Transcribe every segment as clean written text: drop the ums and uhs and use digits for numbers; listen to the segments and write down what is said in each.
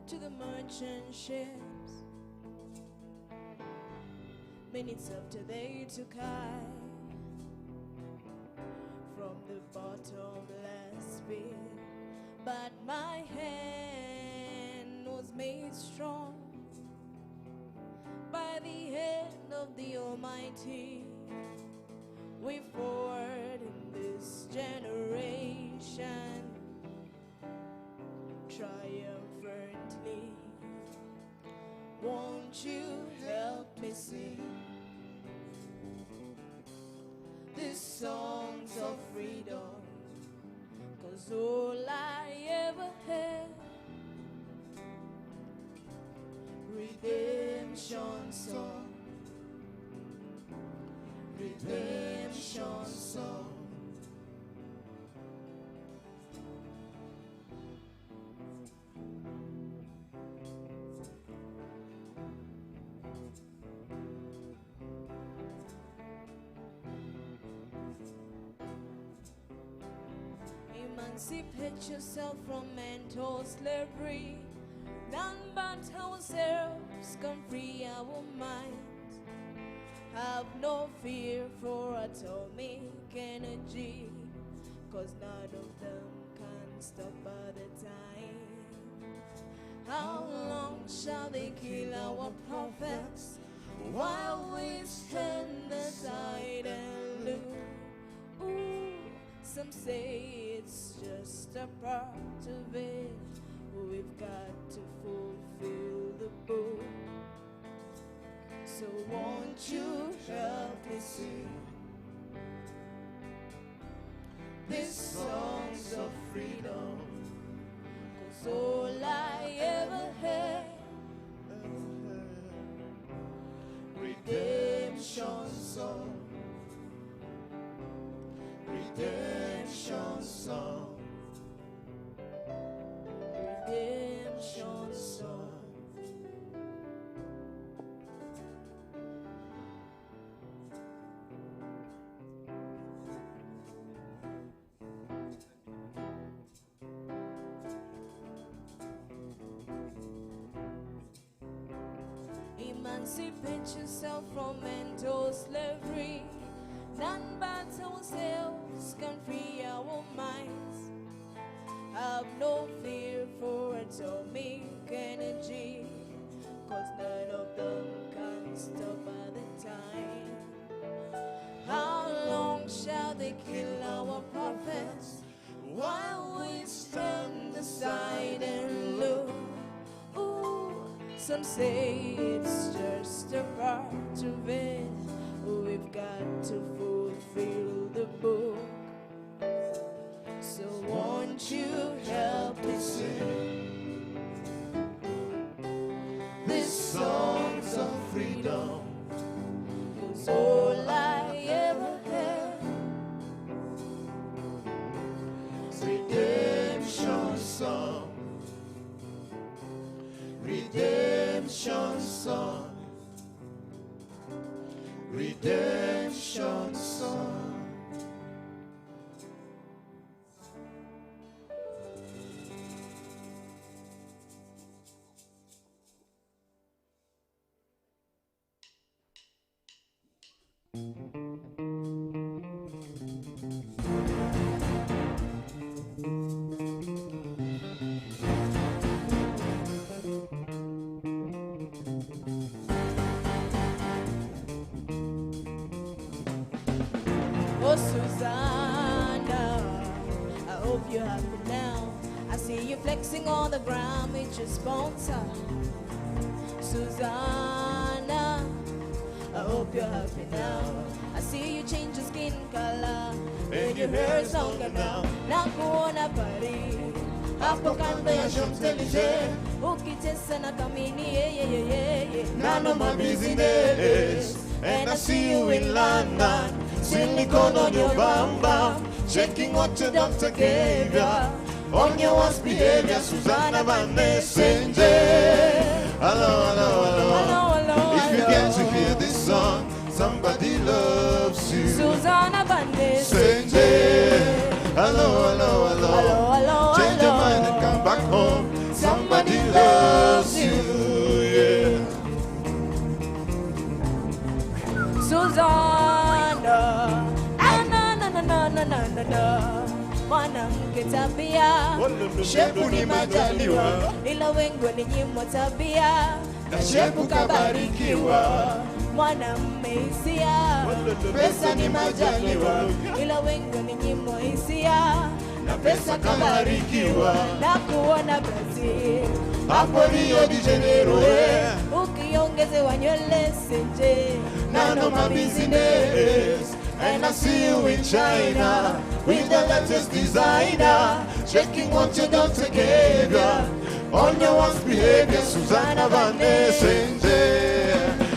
to the merchant ships. Minutes after they took high from the bottomless pit, but my hand was made strong by the hand of the Almighty. We forward in this generation triumphantly. Won't you help me sing these songs of freedom? 'Cause all I ever had, redemption song, redemption song. Emancipate yourself from mental slavery. None but ourselves can free our minds. Have no fear for atomic energy, 'cause none of them can stop by the time. How long shall they kill our prophets while we stand aside and look? Ooh, some say it's just a part of it. We've got to fulfill the book. So won't you help me sing these songs of freedom? 'Cause all I ever had, redemption song, redemption song, redemption song. Emancipate yourself from mental slavery. None but ourselves can free our minds. Have no fear for atomic energy, 'cause none of them can stop by the time. How long shall they kill our prophets while we stand aside and look? Ooh, some say it's just a part of it. We've got to fulfill the book. So won't you help me sing these songs of freedom? 'Cause all I ever had, redemption song, redemption song, redemption song. Oh, Susanna, I hope you're happy now. I see you flexing on the ground with your sponsor. Susanna, I hope you're happy now. I see you change your skin color and your hair is longer now. Nakuona pari hapo kando ya Champs-Elysees, ukicheza na kamini none of my business. And I see you in London, silicone on your bum bum, checking what your doctor gave ya. On your worst behavior, Susanna Van Messenger. Hello, hello, hello, hello, hello. If you get to hear this song, somebody loves you. Susanna Van Messenger. Hello, hello, hello, hello, hello. Change your mind and come back home. Somebody loves you. mwanamke tabia, shepu ni majaliwa, ila wengi walinyimwa tabia, na shepu kabarikiwa. mwanamume hisia, Pesa ni majaliwa, ila wengi walinyimwa hisia, na pesa kabarikiwa. na kuona Brazil Hapo Rio de Janeiro, ukiongezewa nywele senje, none of my business. And I see you in China with the latest designer, checking what your daughter gave ya on your one's behavior. Susanna Vanessa,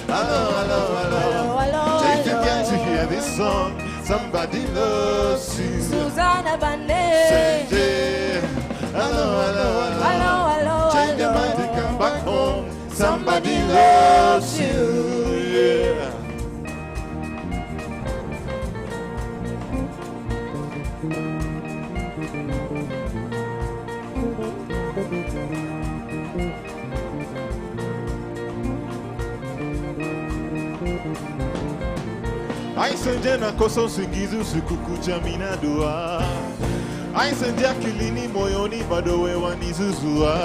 hello, hello, hello. Take the time to hear this song. Somebody loves you. Susanna Vanessa. Hello, hello, hello. Hello, hello, Change your mind and come back home. Somebody loves you. Yeah. Aisenje na kosa usingizi usiku kucha mina dua. Aisenje akilini moyoni bado wewe wanizuzua.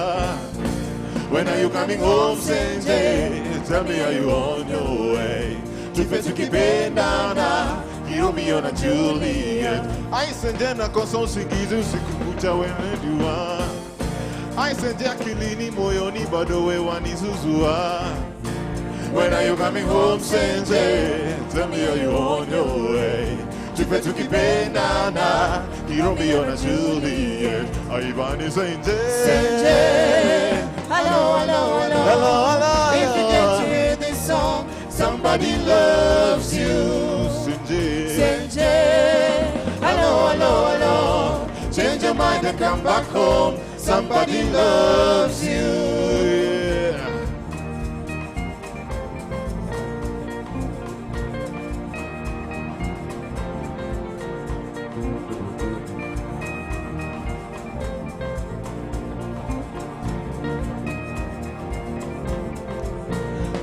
When are you coming home, Senje? Tell me, are you on your way? Tupe tukipendana, Romeo na Juliet. Aisenje na kosa usingizi usiku kucha wewe dua. Aisenje akilini moyoni bado wewe wanizuzua. When are you coming home, Senje? Tell me, are you on your way? Tupe tukipendana, Romeo na Juliet. Aibani Senje. Hello, hello, hello. Hello, hello. If you get to hear this song, Somebody loves you, Senje. Senje. Hello, hello, hello. Change your mind and come back home. Somebody loves you. Yeah.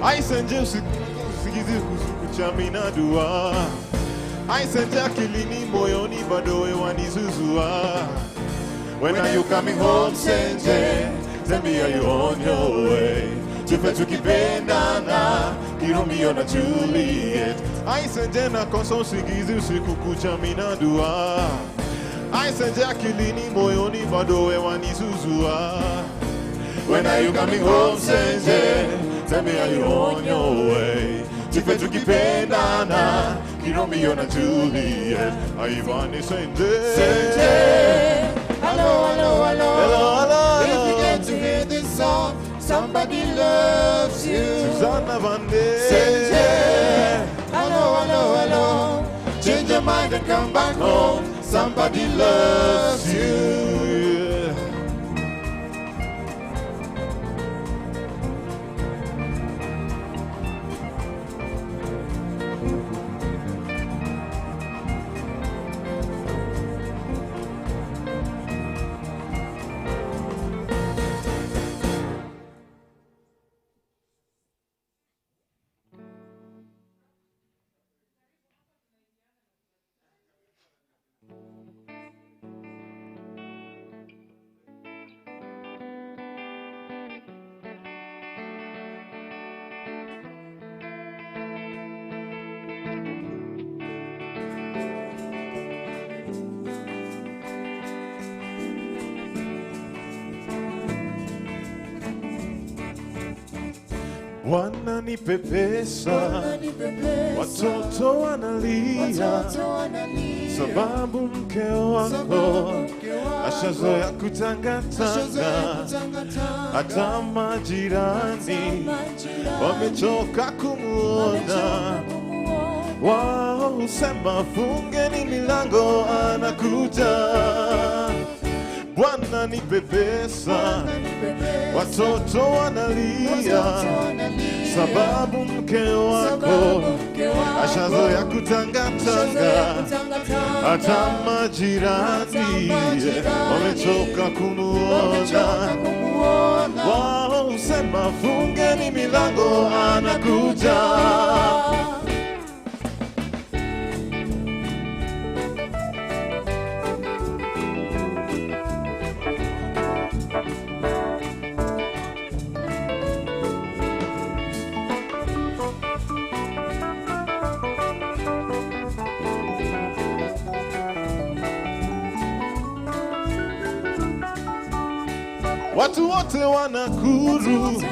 Aisenje usikizi kusukucha mina dua. Aisenje akilini moyoni bado wewe wanizuzua. When are you coming home, Senje? Tell me, are you on your way? Tupe tukipendana, Romeo na Juliet. Aisenje na kosa usikizi usiku kucha mina dua. Aisenje akilini moyoni bado wewe wanizuzua. When are you coming home, Senje? Tell me, are you on your way? Tupe tukipendana, Romeo na Juliet. Aivani Senje. Hello, hello, hello. Hello, hello. If you get to hear this song, somebody loves you. Susanna Vanessa. Senje. Hello, hello, hello. Change your mind and come back home. Somebody loves you. Yeah. Wananipe pesa, watoto wanalia, sababu mke wako ashazoea kutangatanga. Hata majirani wamechoka kumuona, wao husema fungeni milango, anakuja. Bwana nipe pesa, watoto wanalia, sababu mke wako ashazoea kutangatanga. Hata majirani wamechoka kumuona, wao husema fungeni milango, anakuja. watu wote wanakuru,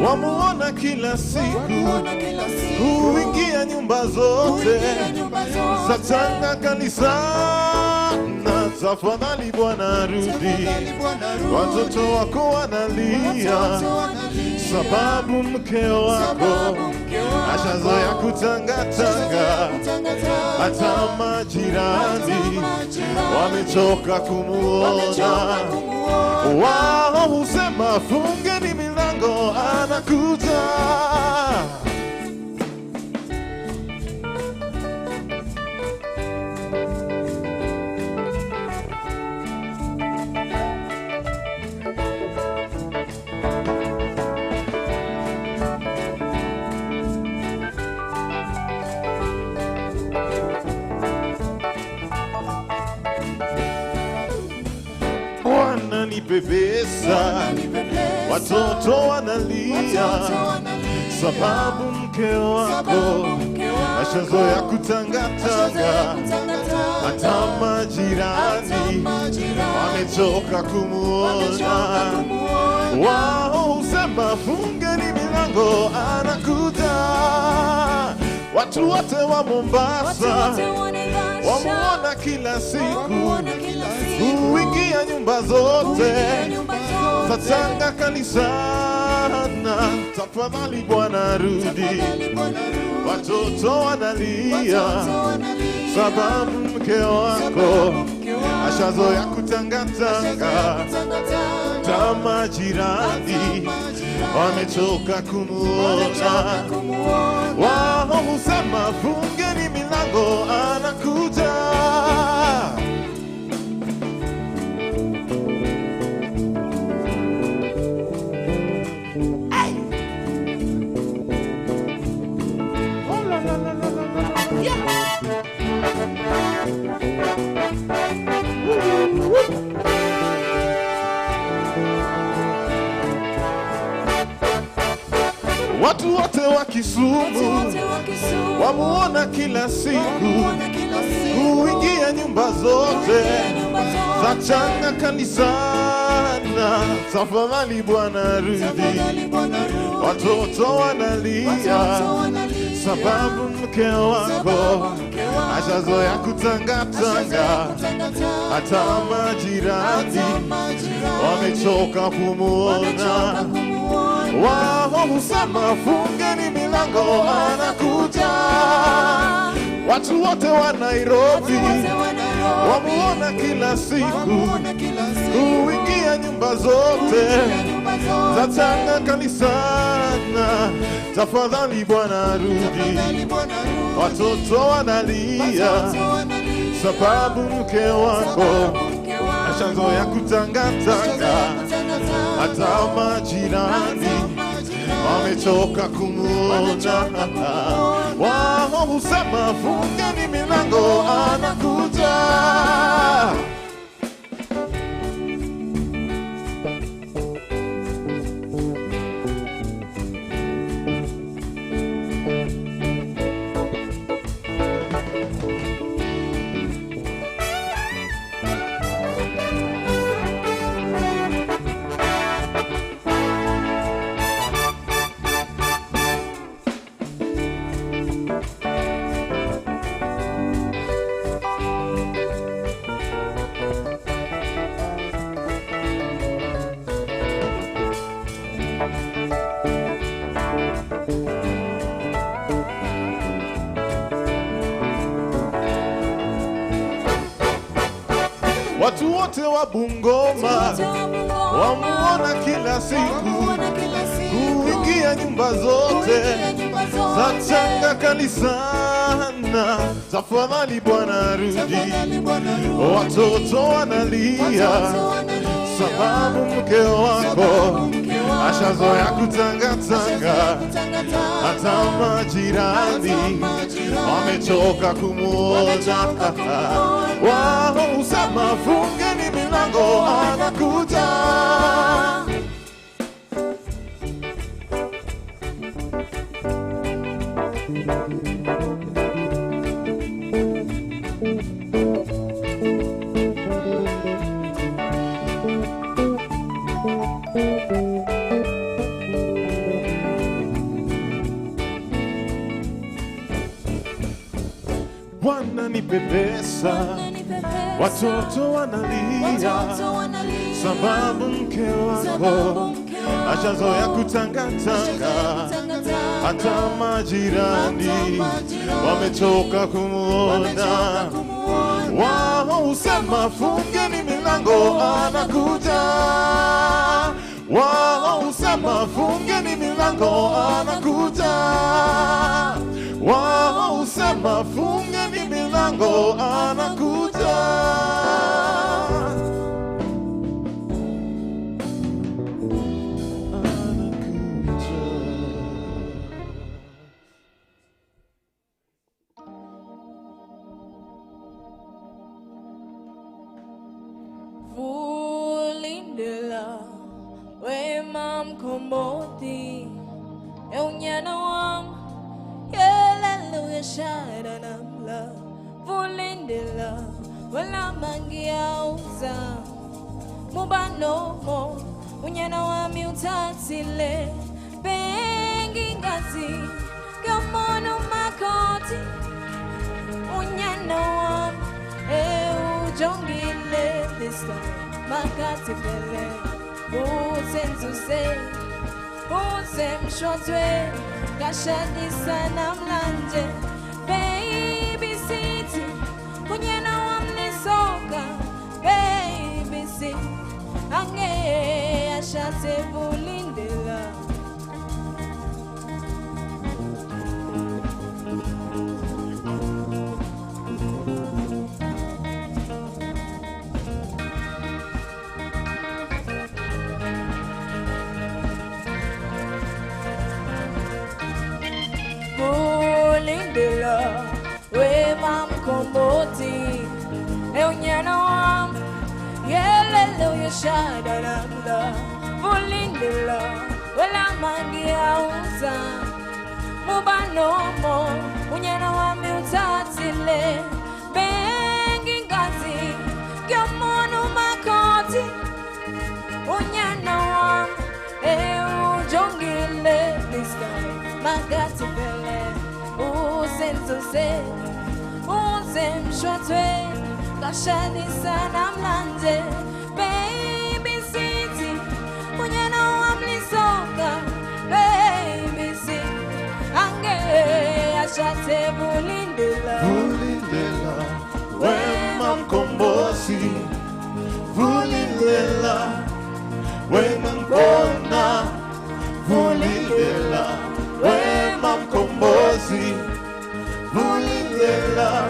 wamuona kila siku, kuingia nyumba zote za Tanga kanisa. Na tafadhali Bwana rudi, watoto wako wanalia, sababu mke wako ashazoea kutangatanga, hata majirani wamechoka kumuona. Wao husema fungeni milango, anakuja. Wananipepesa, watoto wanalia, sababu mke wako ashazoea kutangatanga, hata majirani wamechoka kumuona. Wao husema fungeni milango, anakuja. Watu wote wa Mombasa wamuona kila siku, kuingia nyumba zote za Tanga kanisana. Tafadhali Bwana rudi, watoto wanalia, sababu mke wako ashazoea kutangatanga, hata majirani wamechoka kumuona. Wao husema fungeni milango, anakuja. Watu wote wa Kisumu wamuona kila siku, kuingia nyumba zote za Tanga kanisana. Tafadhali Bwana rudi, watoto wanalia, sababu mke wako ashazoea kutangatanga, hata majirani wamechoka kumuona. Wao husema fungeni milango, anakuja. Watu wote wa Nairobi wamuona kila siku, kuingia nyumba zote za Tanga kanisana. Tafadhali Bwana rudi, watoto wanalia, sababu mke wako ashazoea kutangatanga, hata majirani wamechoka kumuona. Wao husema fungeni milango, anakuja. Watu wote wa Bungoma wamuona kila siku, kuingia nyumba zote za Tanga kanisana. Tafadhali Bwana rudi, watoto wanalia, sababu mke wako ashazoea kutangatanga, hata majirani wamechoka kumuona. Wao husema fungeni milango, anakuja. unanipepesa, watoto wanalia, sababu mke wako ashazoea kutangatanga, hata majirani wamechoka kumuona. Wao husema fungeni milango anakuja, wao husema fungeni milango anakuja, wao husema fungeni milango anakuja. Vulindela wema mkombozi eunyana wam yeleluya sharanamla. Vulindela wala mangia uza mubanomo unyana wami utatsile bengi ngazi kamono makoti unyana wam jongile this time makati pele usenzuze uzemshotwe kashadi sana mlanje baby city kunyena wamnisoka baby city ange ashate vulindela. Vulindela wema mkombozi eunyana wam yeleluya sharanamla. Vulindela wala mangia uza mubanomo unyana wami utatsile bengi ngazi kamono makoti unyana wam jongile this time magati pele usenzuze uzemshotwe kashani sana mlanje baby city unyana wamlisoka baby city ange ashate vulindela. Vulindela wema mkombozi, vulindela wema mkona, vulindela wema mkombozi, vulindela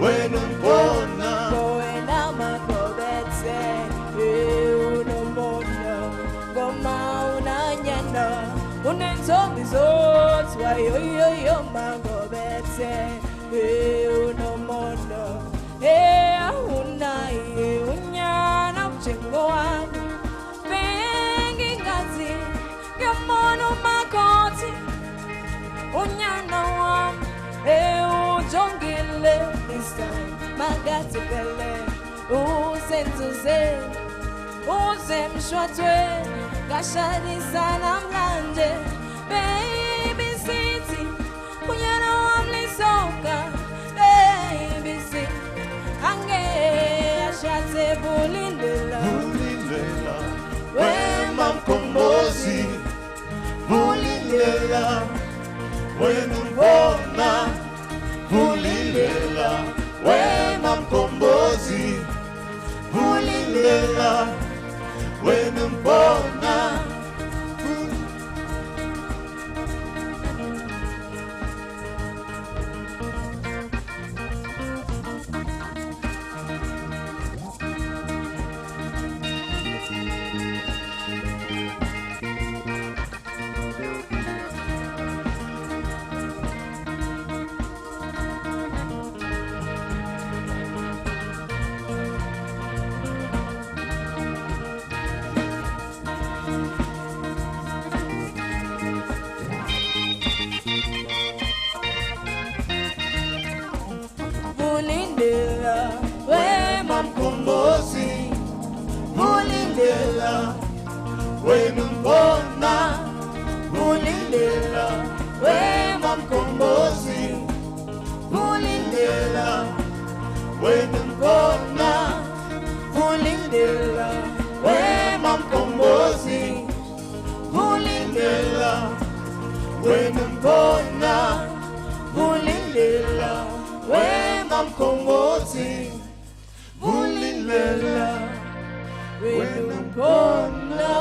wema mkona. Boena magobetse unomona goma unanyana unentombizo twayoyoyo magobetse unomona unaye unyana mchengo wangu bengi ngazi kamono makoti unyana wam ujongile this time magati pele usenzuze uzemshotwe kashadi sana mlanje baby city unyana wamlisoka baby city ange ashate vulindela. Vulindela wema mkombozi, vulindela wema mkona, vulindela wema mkombozi, vulindela wema mkona. Vulindela wenu mbona, Vulindela wema mkombozi, Vulindela wemempona ulindela wema mkombozi ulindela wemempona ulindela wema mkombozi ulindela wemempona.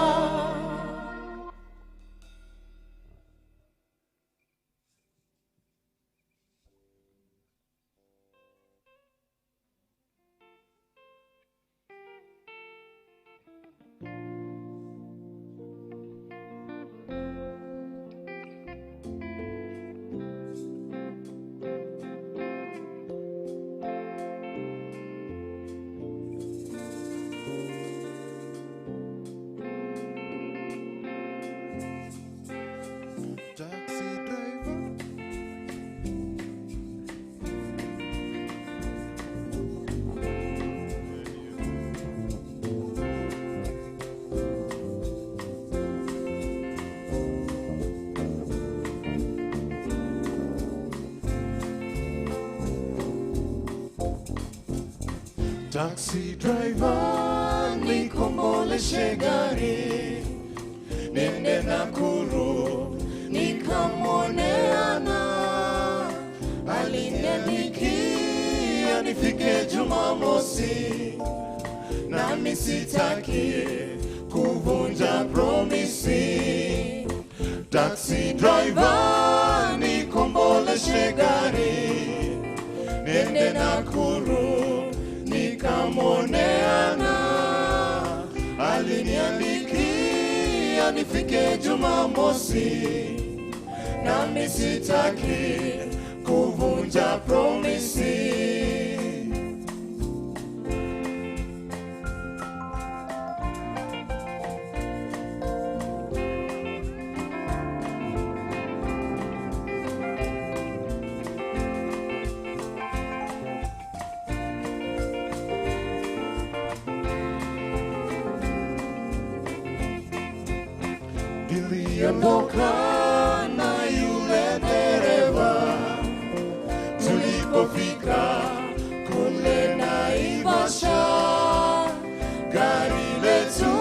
Taxi driver, nikomboleshe gari, nende Nakuru, nikamwoneana, aliniandikia nifike Jumamosi, nami sitaki kuvunja promisi. Taxi driver, nikomboleshe gari, nende Nakuru, nikamoneana, aliniandikia nifike Jumamosi, nami sitaki kuvunja promisi. Niliondoka na yule dereva, tulipofika kule Naivasha, gari letu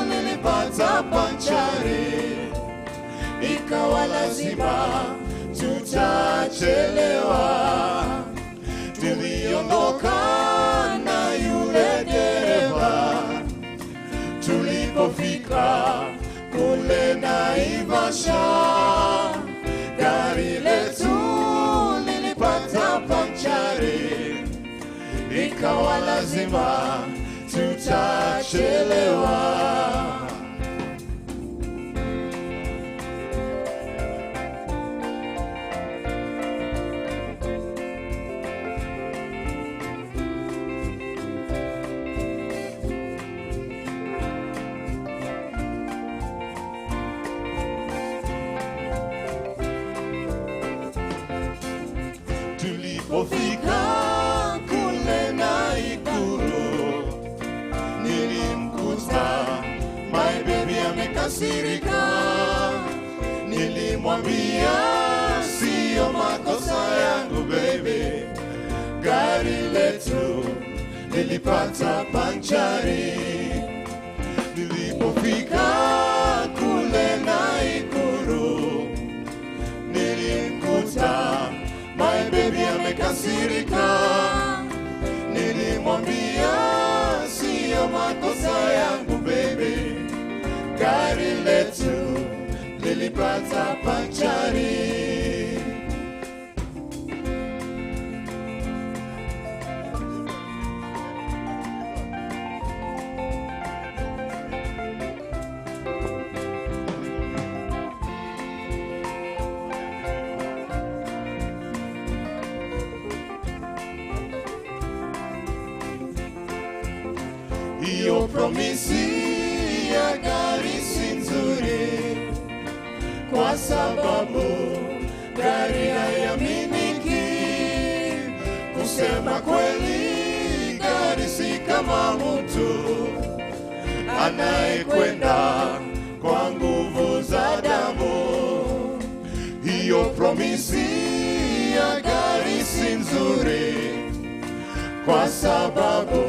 lilipata panchari, ikawa lazima tutachelewa. Niliondoka na yule dereva, tulipofika kule Naivasha, gari letu lilipata panchari, ikawa lazima tutachelewa. Tulipofika kule Nakuru, nilimkuta my baby amekasirika. Nilimwambia sio makosa yangu baby, gari letu lilipata panchari. Nilipofika kule Nakuru, nilimkuta my baby amekasirika. Nilimwambia sio makosa yangu baby, gari letu lilipata panchari. Hiyo promisi ya gari si nzuri, kwa sababu gari haiaminiki. Kusema kweli, gari si kama mtu anayekwenda kwa nguvu za damu. Hiyo promisi ya gari si nzuri, kwa sababu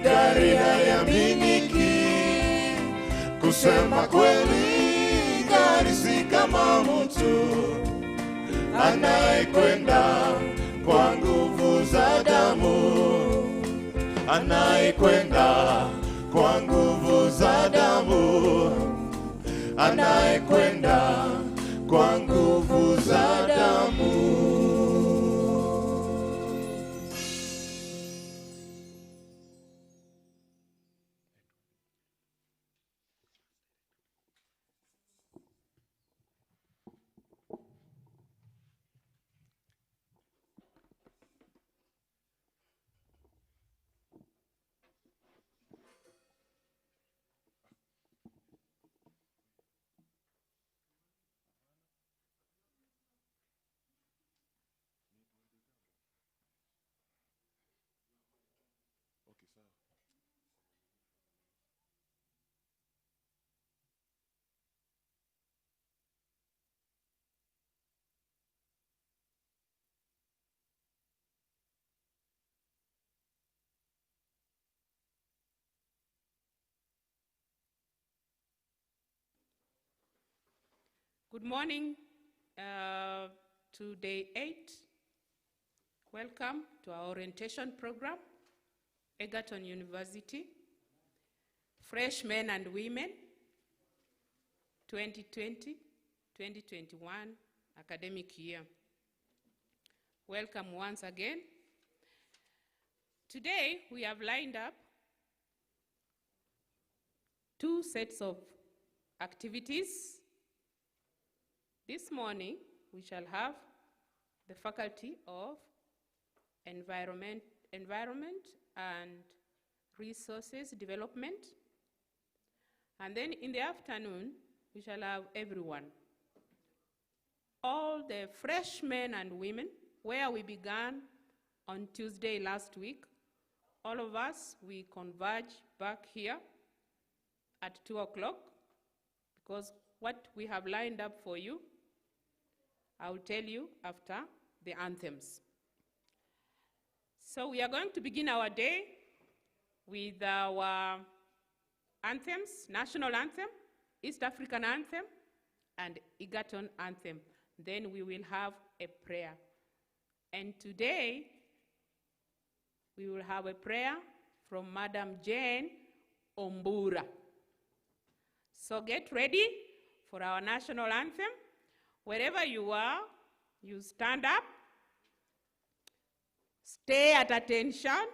gari hayaminiki. Kusema kweli, gari si kama mtu anayekwenda kwa nguvu za damu, anayekwenda kwa nguvu za damu, anayekwenda kwa nguvu za damu. Good morning to day 8. Welcome to our orientation program, Egerton University, Freshmen and Women, 2020-2021 academic year. Welcome once again. Today we have lined up 2 sets of activities. This morning, we shall have the Faculty of Environment and Resources Development. And then in the afternoon, we shall have everyone. All the freshmen and women, where we began on Tuesday last week, all of us, we converge back here at 2 o'clock, because what we have lined up for you, I will tell you after the anthems. So we are going to begin our day with our anthems, national anthem, East African anthem, and Egerton anthem. Then we will have a prayer. And today, we will have a prayer from Madam Jane Ombura. So get ready for our national anthem. Wherever you are, you stand up, stay at attention.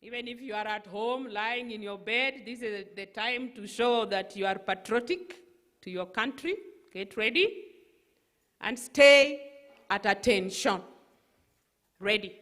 Even if you are at home, lying in your bed, this is the time to show that you are patriotic to your country. Get ready and stay at attention. Ready.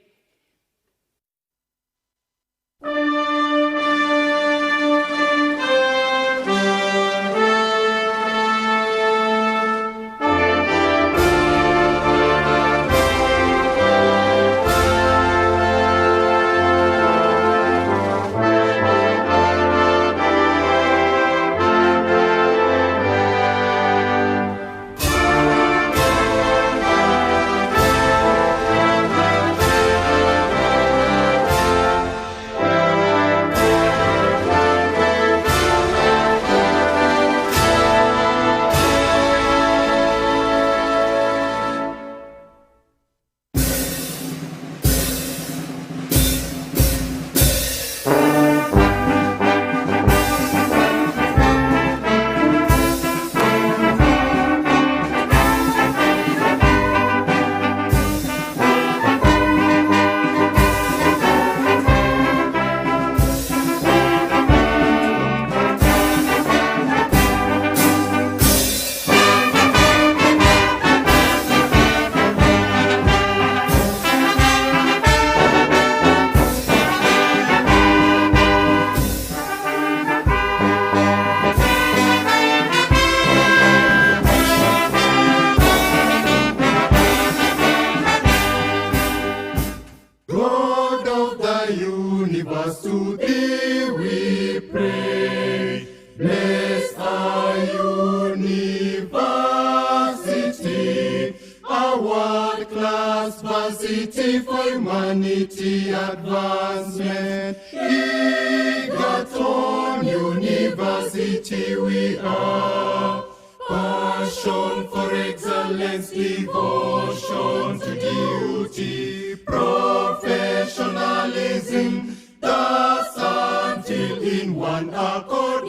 world-class varsity for humanity. humanity advancement. Egerton University we are. Passion for excellence, devotion to duty, professionalism, thus until in one accord,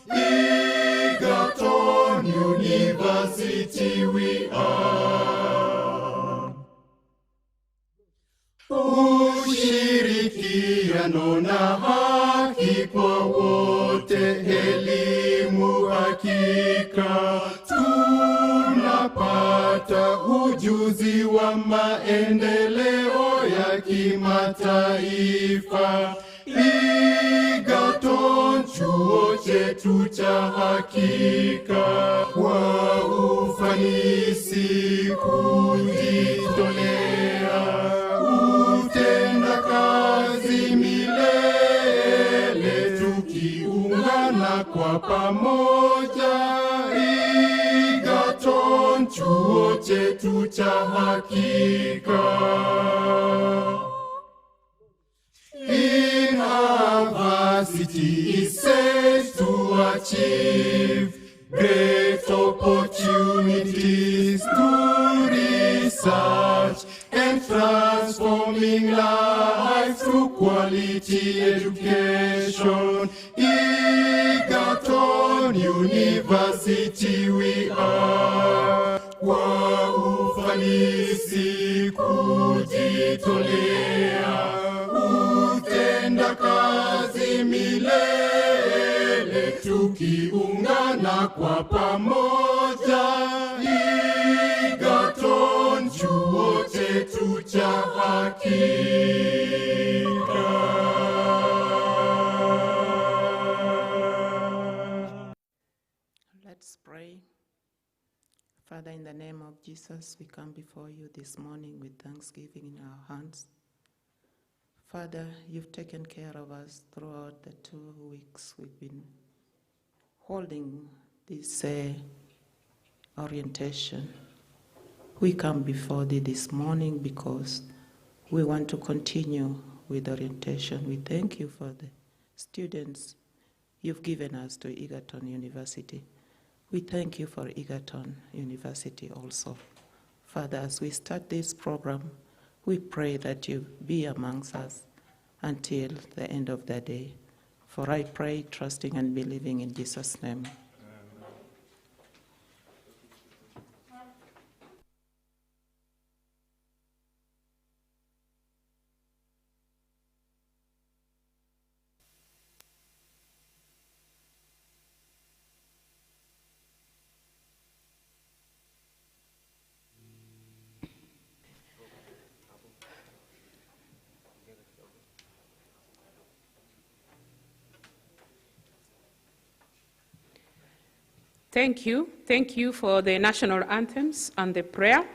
Egerton University we are. Ushirikiano na haki kwa wote, elimu hakika, tunapata ujuzi wa maendeleo ya kimataifa. Egerton chuo chetu cha hakika, kwa ufanisi kujitolea, utenda kazi milele, tukiungana kwa pamoja. Egerton chuo chetu cha hakika. In our varsity is set to achieve great opportunities to research and transforming lives through quality education. Egerton University we are. Kwa ufanisi kujitolea, utenda kazi milele, tukiungana kwa pamoja. Egerton chuo chetu cha hakika. Let's pray. Father, in the name of Jesus, we come before you this morning with thanksgiving in our hands. Father, you've taken care of us throughout the 2 weeks we've been holding this orientation. We come before thee this morning because we want to continue with orientation. We thank you for the students you've given us to Egerton University. We thank you for Egerton University also. Father, as we start this program, we pray that you be amongst us until the end of the day. For I pray, trusting and believing in Jesus' name. Thank you. Thank you for the national anthems and the prayer.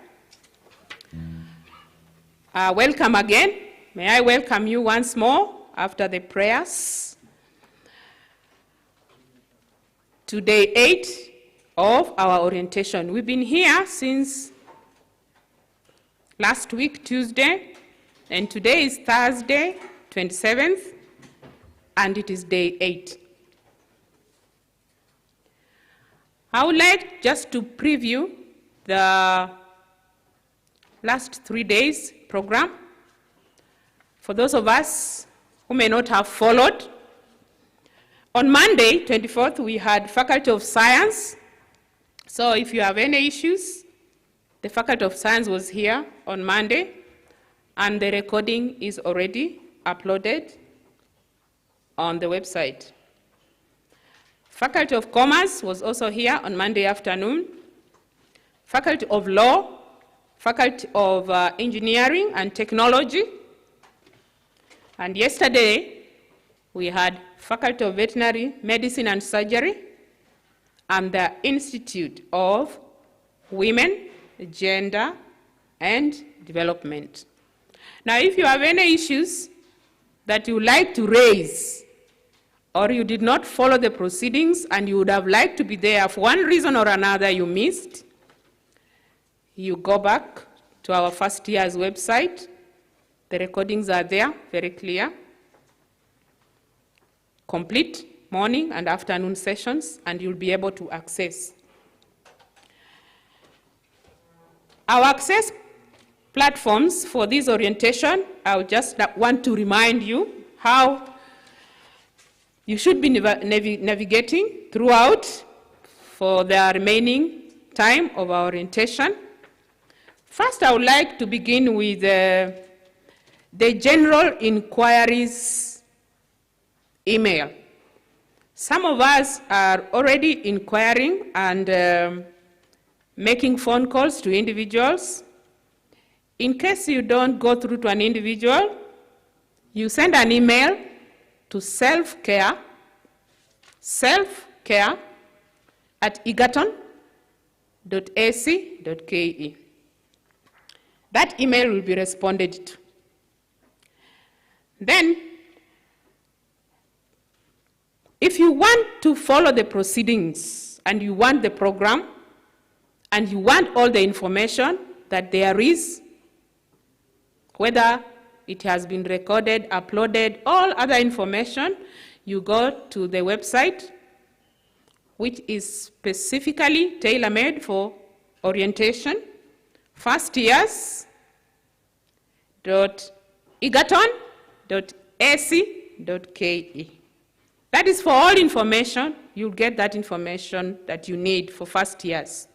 Welcome again. May I welcome you once more after the prayers to day 8 of our orientation. We've been here since last week, Tuesday, and today is Thursday, 27th, and it is day 8. I would like just to preview the last 3 days program. For those of us who may not have followed, on Monday, 24th, we had Faculty of Science. So if you have any issues, the Faculty of Science was here on Monday, and the recording is already uploaded on the website. Faculty of Commerce was also here on Monday afternoon. Faculty of Law, Faculty of Engineering and Technology. And yesterday, we had Faculty of Veterinary Medicine and Surgery and the Institute of Women, Gender, and Development. Now, if you have any issues that you would like to raise, or you did not follow the proceedings and you would have liked to be there for one reason or another you missed, you go back to to our first year's website. The recordings are there, very clear. Complete morning and afternoon sessions, and you'll be able to access. Our access platforms for this orientation, I would just want to remind you how you should be navigating throughout for the remaining time of our orientation. First, I would like to begin with the general inquiries email. Some of us are already inquiring and making phone calls to individuals. In case you don't go through to an individual, you send an email to selfcare@egerton.ac.ke. That email will be responded to. Then, if you want to follow the proceedings and you want the program and you want all the information that there is, whether it has been recorded, uploaded, all other information, you go to the website, which is specifically tailor-made for orientation, firstyears.egerton.ac.ke. That is for all information. You'll get that information that you need for first years.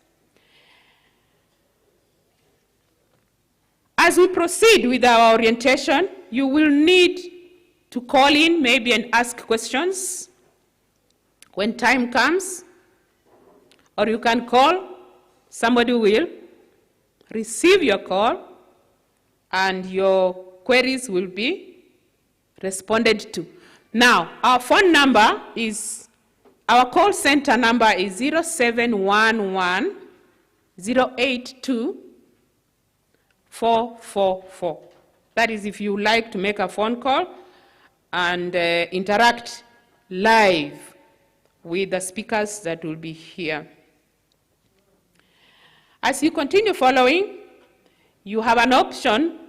As we proceed with our orientation, you will need to call in maybe and ask questions when time comes, or you can call, somebody will receive your call, and your queries will be responded to. Now, our phone number is, our call center number is 0711 082 444. That is if you like to make a phone call and interact live with the speakers that will be here. As you continue following, you have an option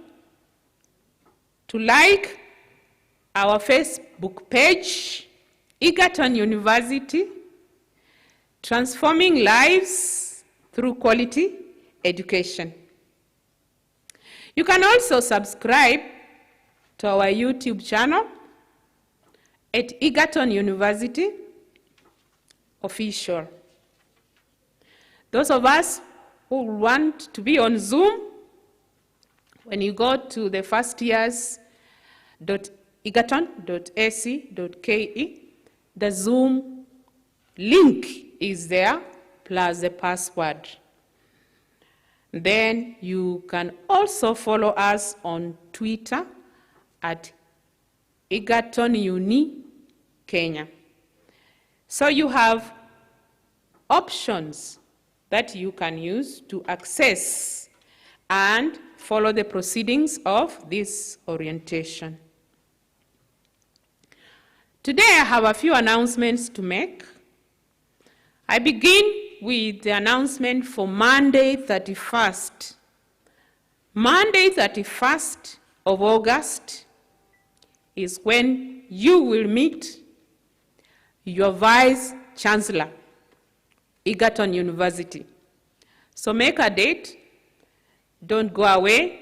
to like our Facebook page, Egerton University, Transforming Lives Through Quality Education. You can also subscribe to our YouTube channel at Egerton University Official. Those of us who want to be on Zoom, when you go to the firstyears.egerton.ac.ke, the Zoom link is there, plus the password. Then you can also follow us on Twitter at Egerton Uni Kenya. So you have options that you can use to access and follow the proceedings of this orientation. Today I have a few announcements to make. I begin with the announcement for Monday 31st. Monday 31st of August is when you will meet your Vice Chancellor, Egerton University. So make a date, don't go away.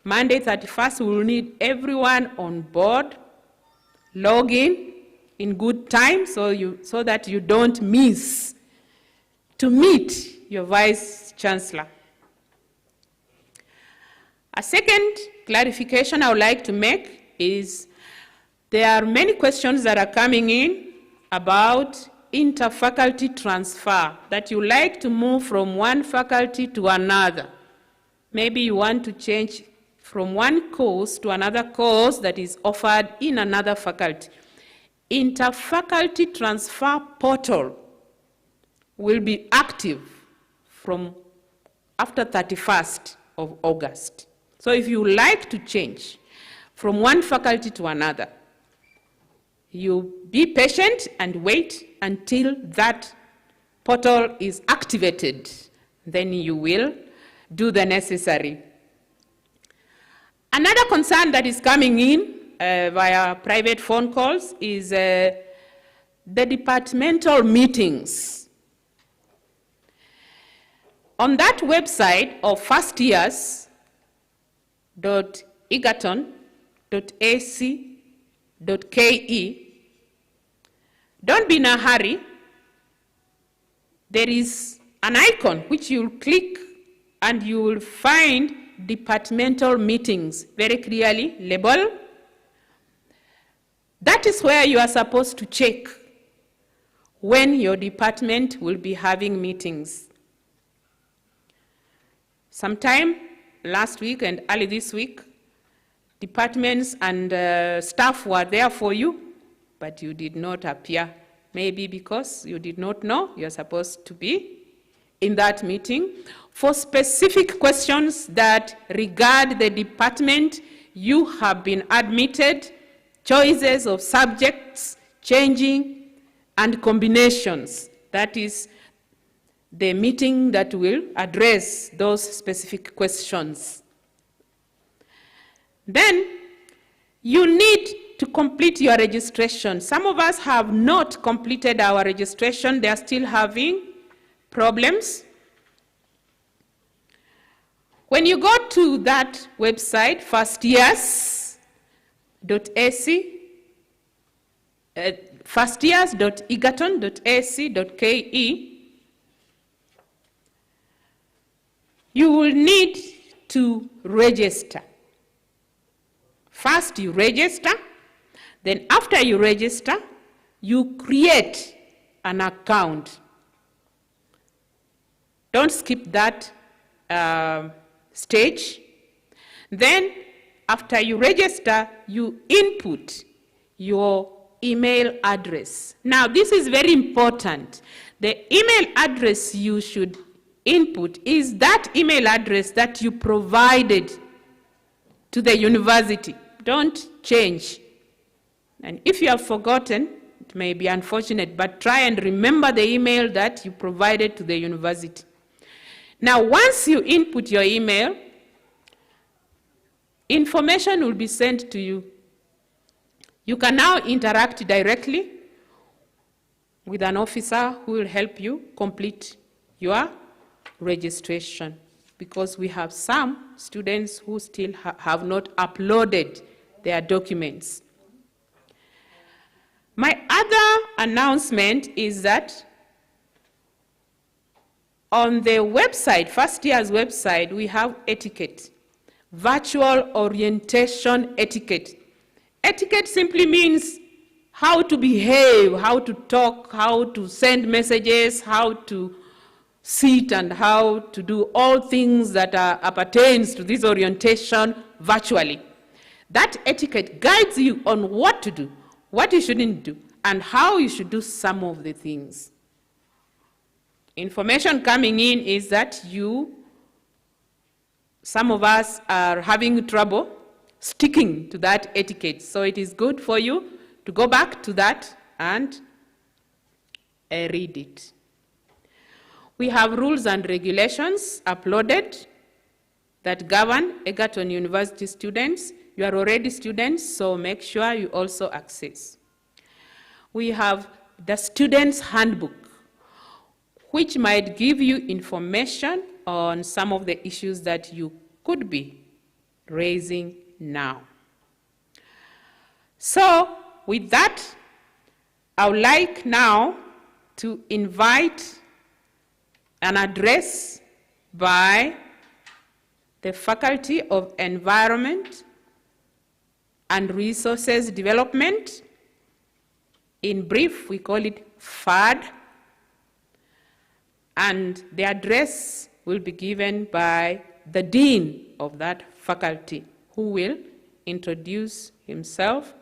Monday 31st, we will need everyone on board. Log in good time so that you don't miss to meet your Vice Chancellor. A second clarification I would like to make is there are many questions that are coming in about interfaculty transfer, that you like to move from one faculty to another. Maybe you want to change from one course to another course that is offered in another faculty. Interfaculty transfer portal will be active from after 31st of August. So if you like to change from one faculty to another, you be patient and wait until that portal is activated. Then you will do the necessary Another concern that is coming in via private phone calls is the departmental meetings. On that website of firstyears.egerton.ac.ke, don't be in a hurry. There is an icon which you'll click and you will find departmental meetings very clearly labeled. That is where you are supposed to check when your department will be having meetings. Sometime last week and early this week, departments and staff were there for you, but you did not appear. Maybe because you did not know you're supposed to be in that meeting. For specific questions that regard the department, you have been admitted, choices of subjects, changing, and combinations. That is the meeting that will address those specific questions. Then you need to complete your registration. Some of us have not completed our registration. They are still having problems. When you go to that website, firstyears.egerton.ac.ke, you will need to register. First you register, then after you register, you create an account. Don't skip that stage. Then after you register, you input your email address. Now this is very important. The email address you should input is that email address that you provided to the university. Don't change. And if you have forgotten, it may be unfortunate, but try and remember the email that you provided to the university. Now, once you input your email, information will be sent to you. You can now interact directly with an officer who will help you complete your registration, because we have some students who still have not uploaded their documents. My other announcement is that on the website, First Year's website, we have etiquette, virtual orientation etiquette. Etiquette simply means how to behave, how to talk, how to send messages, how to sit, and how to do all things that appertains to this orientation virtually. That etiquette guides you on what to do, what you shouldn't do, and how you should do some of the things. Information coming in is that some of us are having trouble sticking to that etiquette. So it is good for you to go back to that and read it. We have rules and regulations uploaded that govern Egerton University students. You are already students, so make sure you also access. We have the Students' Handbook, which might give you information on some of the issues that you could be raising now. So, with that, I would like now to invite an address by the Faculty of Environment and Resources Development. In brief, we call it FAD. And the address will be given by the dean of that faculty, who will introduce himself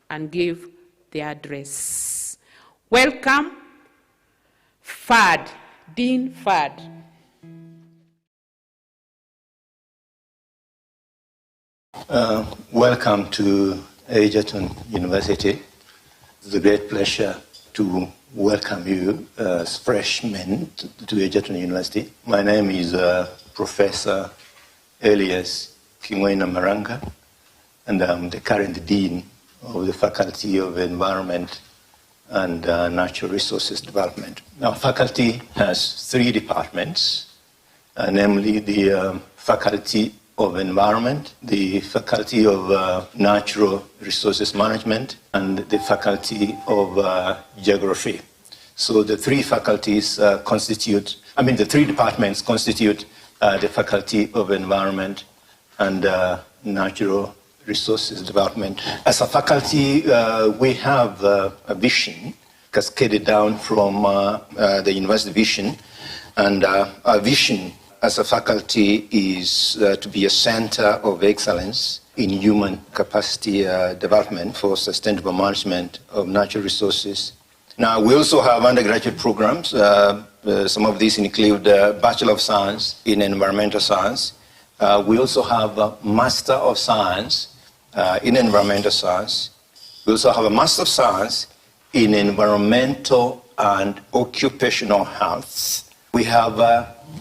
and give the address. Welcome, FAD, Dean FAD. Welcome to Egerton University. It's a great pleasure to welcome you as freshmen to Egerton University. My name is Professor Elias Kingwena Maranga, and I'm the current Dean of the Faculty of Environment and Natural Resources Development. Our faculty has 3 departments, namely the Faculty of Environment, the Faculty of Natural Resources Management, and the Faculty of Geography. So the 3 faculties the 3 departments constitute the Faculty of Environment and Natural Resources Development. As a faculty, we have a vision cascaded down from the university vision, and our vision as a faculty is to be a center of excellence in human capacity development for sustainable management of natural resources. Now, we also have undergraduate programs. Some of these include Bachelor of Science in Environmental Science. We also have a Master of Science in Environmental Science. We also have a Master of Science in Environmental and Occupational Health. We have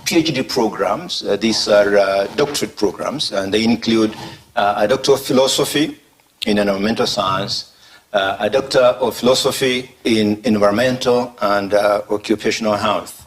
PhD programs. These are doctorate programs, and they include a Doctor of Philosophy in Environmental Science, a Doctor of Philosophy in Environmental and Occupational Health.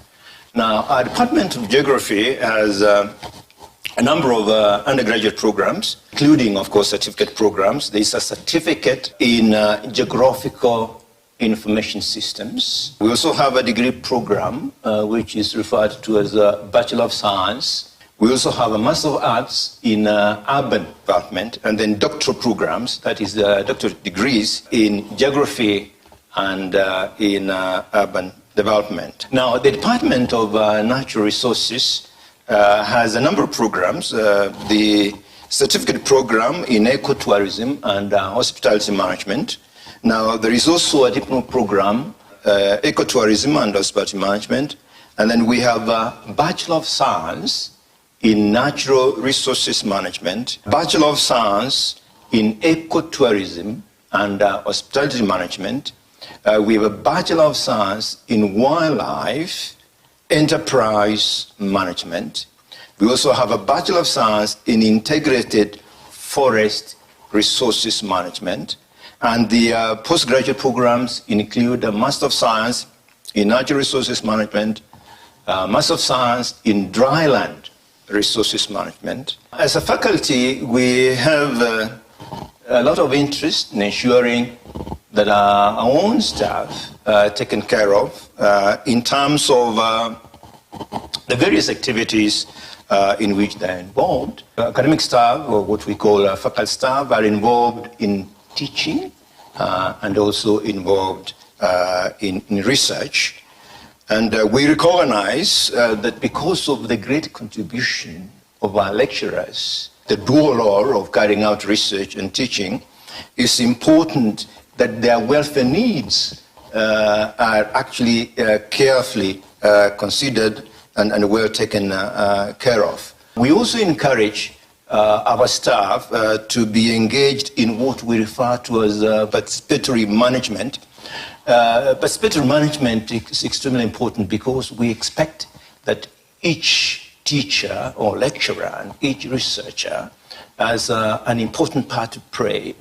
Now, our Department of Geography has a number of undergraduate programs, including, of course, certificate programs. There's a certificate in Geographical Information Systems. We also have a degree program, which is referred to as a Bachelor of Science. We also have a Master of Arts in Urban Development, and then doctoral programs, that is doctorate degrees in Geography and in Urban Development. Now, the Department of Natural Resources has a number of programs. The certificate program in ecotourism and hospitality management. Now, there is also a diploma program, ecotourism and hospitality management. And then we have a Bachelor of Science in Natural Resources Management, Bachelor of Science in Ecotourism and Hospitality Management. We have a Bachelor of Science in Wildlife Enterprise Management. We also have a Bachelor of Science in Integrated Forest Resources Management. And the postgraduate programs include a Master of Science in Natural Resources Management, Master of Science in Dryland Resources Management. As a faculty, we have a lot of interest in ensuring that our own staff are taken care of in terms of the various activities in which they're involved. Academic staff, or what we call faculty staff, are involved in teaching and also involved in research. And we recognize that because of the great contribution of our lecturers, the dual role of carrying out research and teaching, it's important that their welfare needs are actually carefully considered and well taken care of. We also encourage our staff to be engaged in what we refer to as participatory management. Participatory management is extremely important because we expect that each teacher or lecturer and each researcher has an important part to play,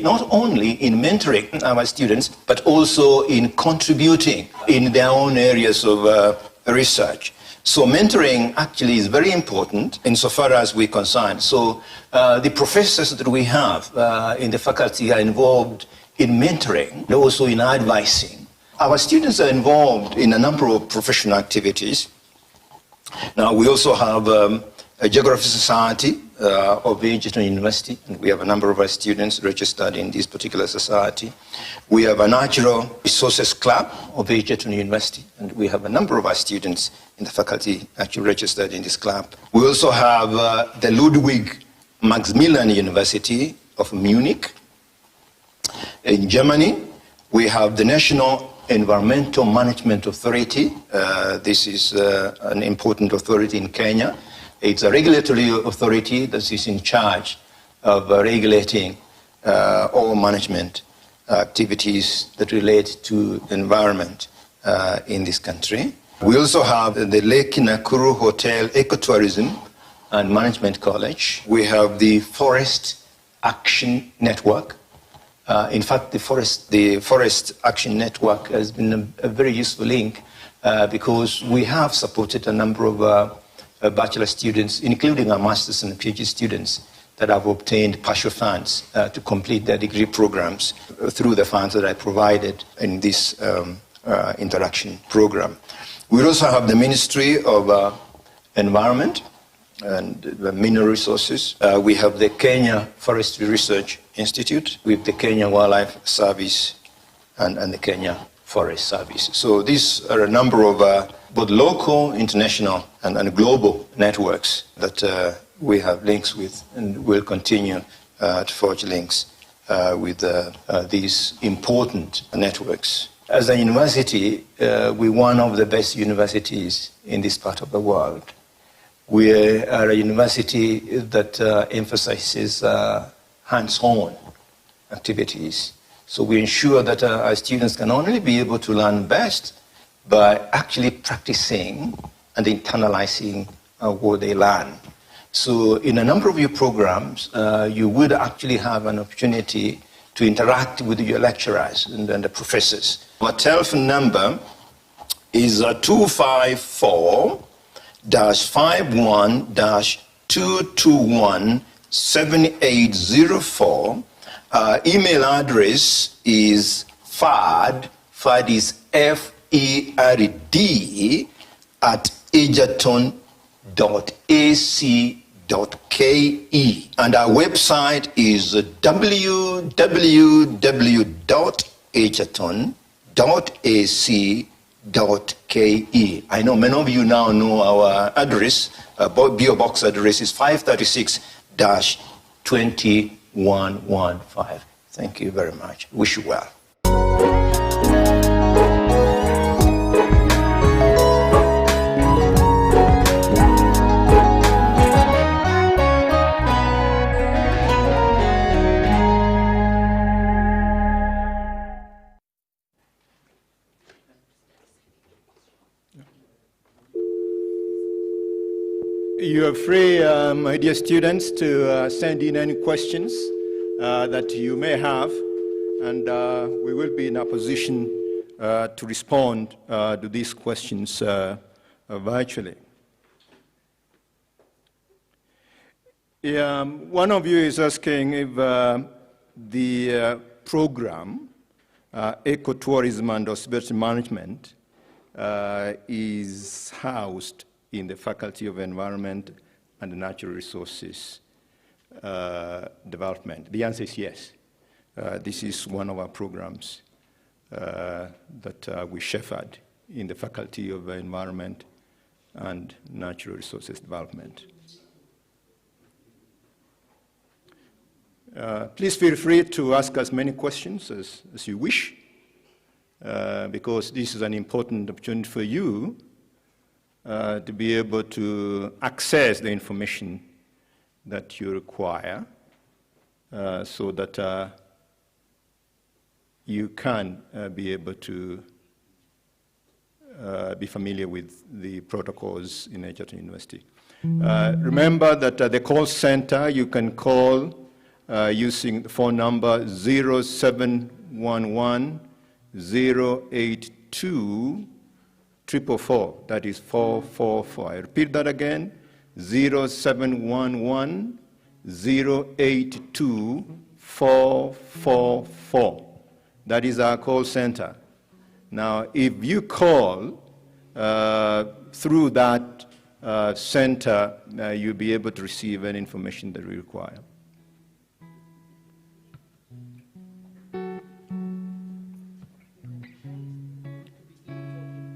not only in mentoring our students, but also in contributing in their own areas of research. So mentoring actually is very important insofar as we're concerned. So the professors that we have in the faculty are involved in mentoring and also in advising. Our students are involved in a number of professional activities. Now, we also have a Geography Society of Egerton University, and we have a number of our students registered in this particular society. We have a Natural Resources Club of Egerton University, and we have a number of our students in the faculty actually registered in this club. We also have the Ludwig Maximilian University of Munich. In Germany, we have the National Environmental Management Authority. This is an important authority in Kenya. It's a regulatory authority that is in charge of regulating all management activities that relate to environment in this country. We also have the Lake Nakuru Hotel Ecotourism and Management College. We have the Forest Action Network. In fact, the Forest Action Network has been a very useful link because we have supported a number of bachelor students, including our master's and PhD students, that have obtained partial funds to complete their degree programs through the funds that I provided in this interaction program. We also have the Ministry of Environment and Mineral Resources. We have the Kenya Forestry Research Institute with the Kenya Wildlife Service and the Kenya Forest Service. So these are a number of both local, international, and global networks that we have links with, and will continue to forge links with these important networks. As a university, we're one of the best universities in this part of the world. We are a university that emphasizes hands-on activities. So we ensure that our students can only be able to learn best by actually practicing and internalizing what they learn. So in a number of your programs, you would actually have an opportunity to interact with your lecturers and the professors. Our telephone number is 254-51-221-7804. Email address is FAD is FERD @egerton.ac.ke, and our website is www.egerton.ac.ke. I know many of you now know our address. PO Box address is 536-2115. Thank you very much. Wish you well. You are free, my dear students, to send in any questions that you may have, and we will be in a position to respond to these questions virtually. One of you is asking if the program, Ecotourism and Hospitality Management, is housed in the Faculty of Environment and Natural Resources Development. The answer is yes. This is one of our programs that we shepherd in the Faculty of Environment and Natural Resources Development. Please feel free to ask as many questions as you wish, because this is an important opportunity for you to be able to access the information that you require so that you can be able to be familiar with the protocols in Egerton University. Remember that the call center, you can call using the phone number 0711 082 444, that is 444. I repeat that again, 0711 082 444. That is our call center. Now, if you call through that center, you'll be able to receive any information that we require.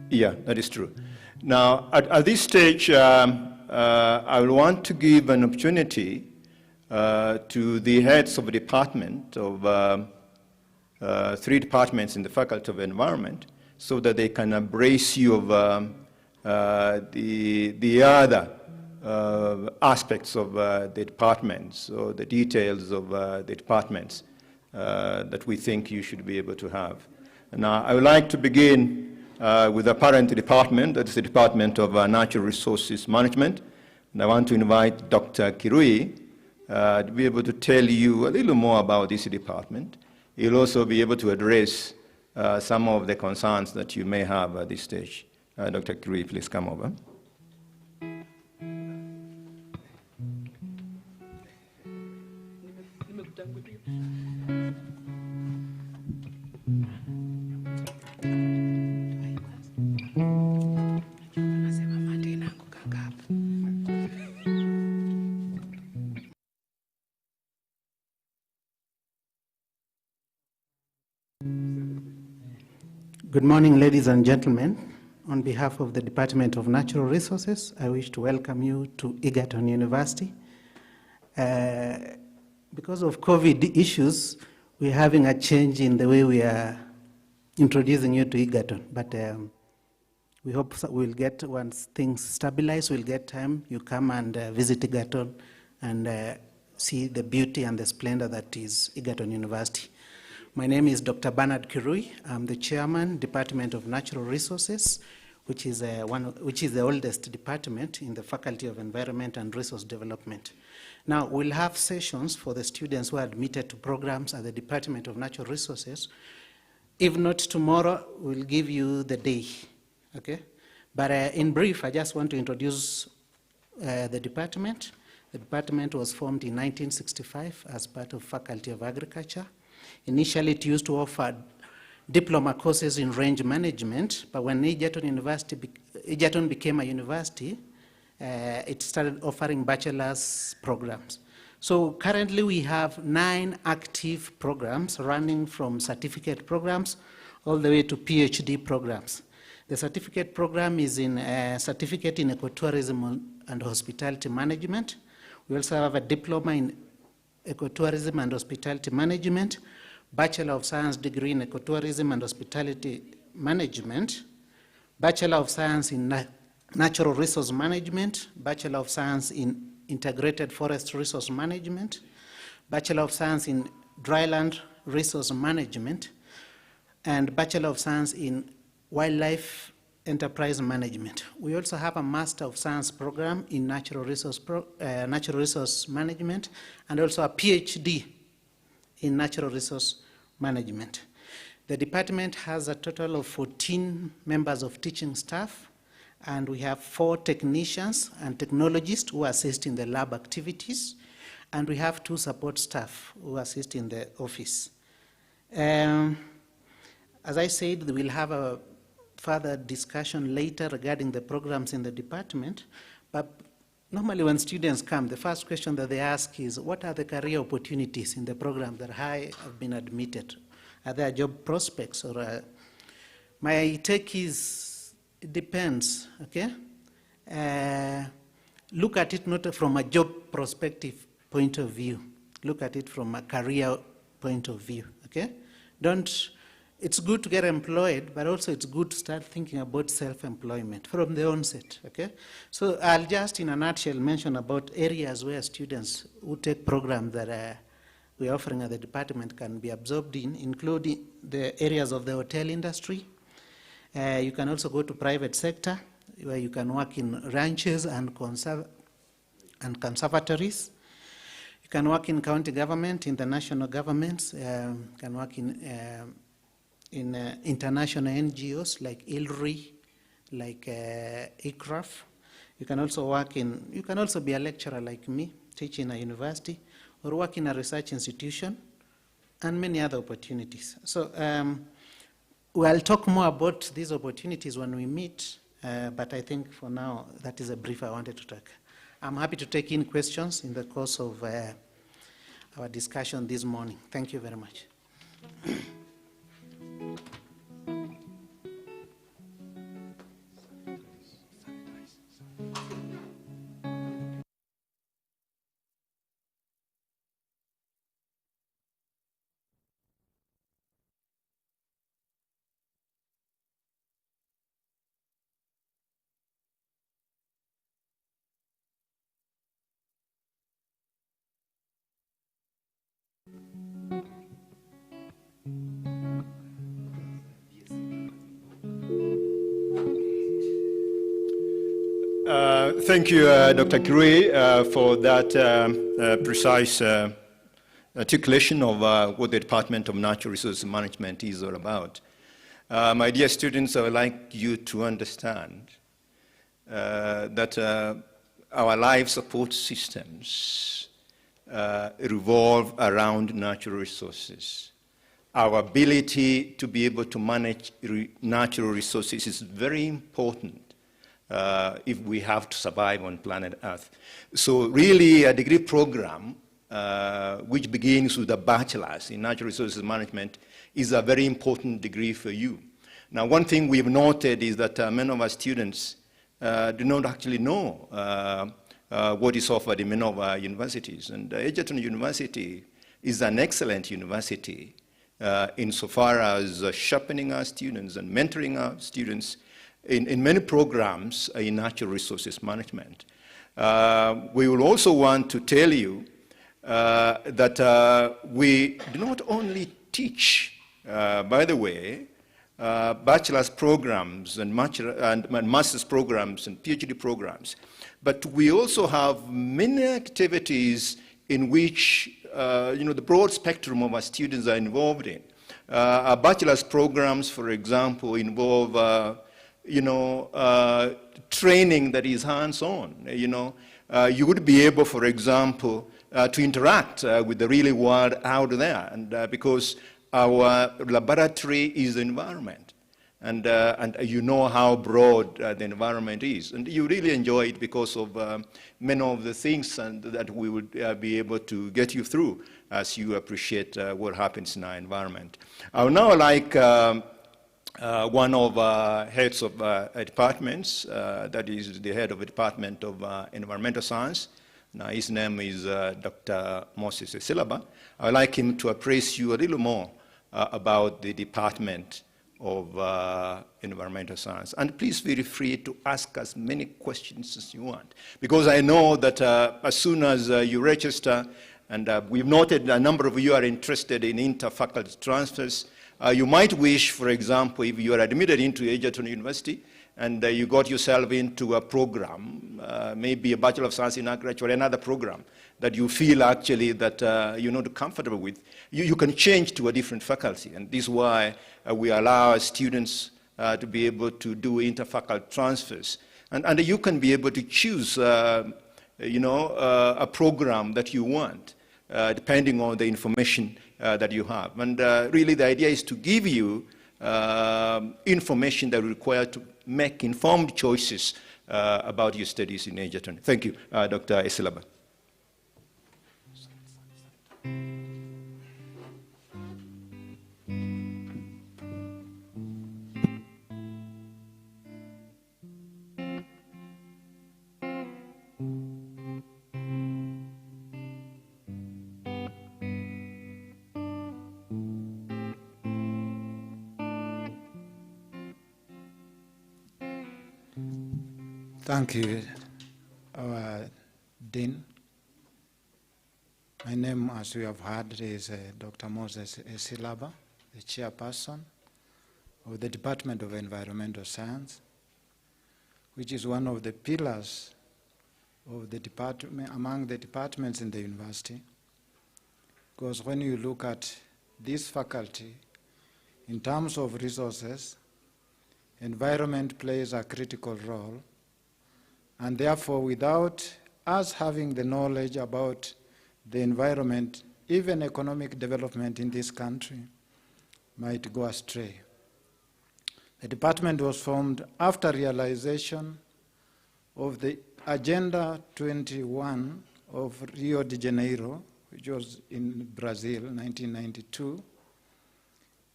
Yeah, that is true. Now, at this stage, I will want to give an opportunity to the heads of the department of 3 departments in the Faculty of Environment, so that they can embrace you of the other aspects of the departments, or the details of the departments that we think you should be able to have. Now, I would like to begin with the parent department, that is the Department of Natural Resources Management. And I want to invite Dr. Kirui to be able to tell you a little more about this department. He'll also be able to address some of the concerns that you may have at this stage. Dr. Kirui, please come over. Good morning, ladies and gentlemen. On behalf of the Department of Natural Resources, I wish to welcome you to Egerton University. Because of COVID issues, we're having a change in the way we are introducing you to Egerton. But we hope we'll get, once things stabilize, we'll get time, you come and visit Egerton and see the beauty and the splendor that is Egerton University. My name is Dr. Bernard Kirui. I'm the chairman, Department of Natural Resources, which is the oldest department in the Faculty of Environment and Resource Development. Now, we'll have sessions for the students who are admitted to programs at the Department of Natural Resources. If not tomorrow, we'll give you the day, okay? But in brief, I just want to introduce the department. The department was formed in 1965 as part of Faculty of Agriculture. Initially, it used to offer diploma courses in range management, but when Egerton became a university, it started offering bachelor's programs. So currently we have 9 active programs running from certificate programs all the way to PhD programs. The certificate program is in certificate in ecotourism and hospitality management. We also have a diploma in ecotourism and hospitality management, Bachelor of Science degree in ecotourism and hospitality management, Bachelor of Science in natural resource management, Bachelor of Science in integrated forest resource management, Bachelor of Science in dryland resource management, and Bachelor of Science in wildlife enterprise management. We also have a Master of Science program in natural resource management, and also a PhD in natural resource management. The department has a total of 14 members of teaching staff, and we have 4 technicians and technologists who assist in the lab activities, and we have 2 support staff who assist in the office. As I said, we'll have a further discussion later regarding the programs in the department, but normally when students come, the first question that they ask is, what are the career opportunities in the program that I have been admitted? Are there job prospects? Or my take is, it depends, okay? Look at it not from a job prospective point of view. Look at it from a career point of view, okay? It's good to get employed, but also it's good to start thinking about self-employment from the onset, okay? So I'll just, in a nutshell, mention about areas where students who take programs that we're offering at the department can be absorbed in, including the areas of the hotel industry. You can also go to private sector, where you can work in ranches and conservatories. You can work in county government, in the national governments. You can work in international NGOs like ILRI, like ICRAF. You can also be a lecturer like me, teach in a university, or work in a research institution, and many other opportunities. So we'll talk more about these opportunities when we meet, but I think for now, that is a brief I wanted to take. I'm happy to take in questions in the course of our discussion this morning. Thank you very much. Thank you, Dr. Kirui, for that precise articulation of what the Department of Natural Resources Management is all about. My dear students, I would like you to understand that our life support systems revolve around natural resources. Our ability to be able to manage natural resources is very important if we have to survive on planet Earth. So really a degree program which begins with a bachelor's in natural resources management is a very important degree for you. Now one thing we've noted is that many of our students do not actually know what is offered in many of our universities. And Egerton University is an excellent university insofar as sharpening our students and mentoring our students in many programs in natural resources management. We will also want to tell you that we do not only teach, by the way, bachelor's programs and master's programs and PhD programs, but we also have many activities in which the broad spectrum of our students are involved in. Our bachelor's programs, for example, involve training that is hands-on. You would be able, for example, to interact with the real world out there, and because our laboratory is the environment, and you know how broad the environment is, and you really enjoy it because of many of the things that we would be able to get you through as you appreciate what happens in our environment. I would now like one of heads of departments, that is the head of the Department of Environmental Science. Now his name is Dr. Moses Esilaba. I would like him to appraise you a little more about the Department of Environmental Science. And please feel free to ask as many questions as you want, because I know that as soon as you register, and we've noted a number of you are interested in inter-faculty transfers, you might wish, for example, if you are admitted into Egerton University and you got yourself into a program, maybe a Bachelor of Science in Agriculture or another program that you feel actually that you're not comfortable with, you can change to a different faculty. And this is why we allow our students to be able to do inter-faculty transfers. And you can be able to choose a program that you want, depending on the information that you have. And really the idea is to give you information that you require to make informed choices about your studies in Egerton. Thank you, Dr. Esilaba. Thank you, our Dean. My name, as we have heard, is Dr. Moses Esilaba, the chairperson of the Department of Environmental Science, which is one of the pillars of the department, among the departments in the university. Because when you look at this faculty, in terms of resources, environment plays a critical role. And therefore, without us having the knowledge about the environment, even economic development in this country might go astray. The department was formed after realization of the Agenda 21 of Rio de Janeiro, which was in Brazil, 1992,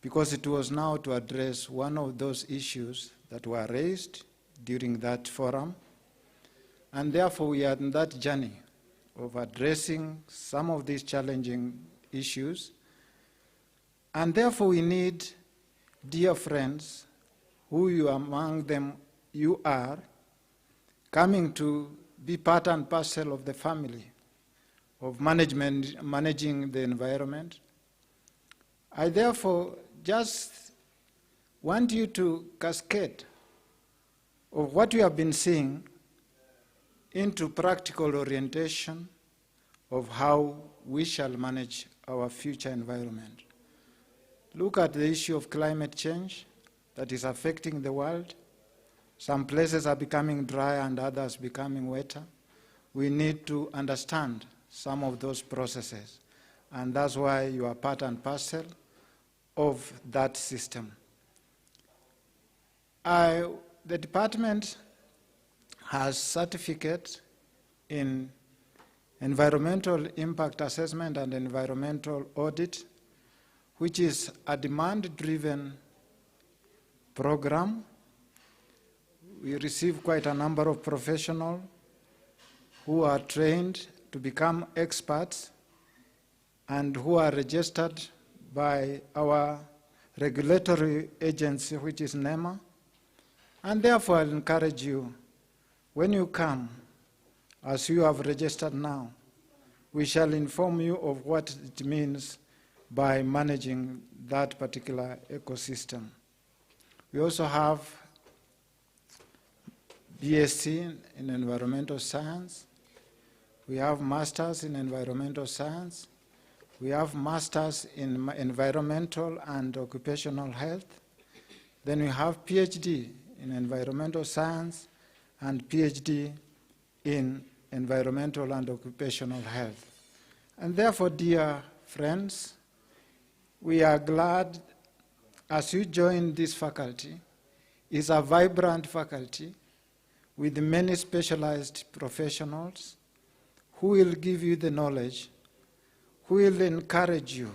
because it was now to address one of those issues that were raised during that forum. And therefore, we are in that journey of addressing some of these challenging issues. And therefore, we need dear friends, who you among them you are, coming to be part and parcel of the family of managing the environment. I therefore just want you to cascade of what you have been seeing into practical orientation of how we shall manage our future environment. Look at the issue of climate change that is affecting the world. Some places are becoming dry and others becoming wetter. We need to understand some of those processes, and that's why you are part and parcel of that system. The department has certificate in environmental impact assessment and environmental audit, which is a demand-driven program. We receive quite a number of professionals who are trained to become experts and who are registered by our regulatory agency, which is NEMA. And therefore, I'll encourage you, when you come, as you have registered now, we shall inform you of what it means by managing that particular ecosystem. We also have BSc in environmental science. We have masters in environmental science. We have masters in environmental and occupational health. Then we have PhD in environmental science and PhD in environmental and occupational health. And therefore, dear friends, we are glad as you join this faculty. It's a vibrant faculty with many specialized professionals who will give you the knowledge, who will encourage you,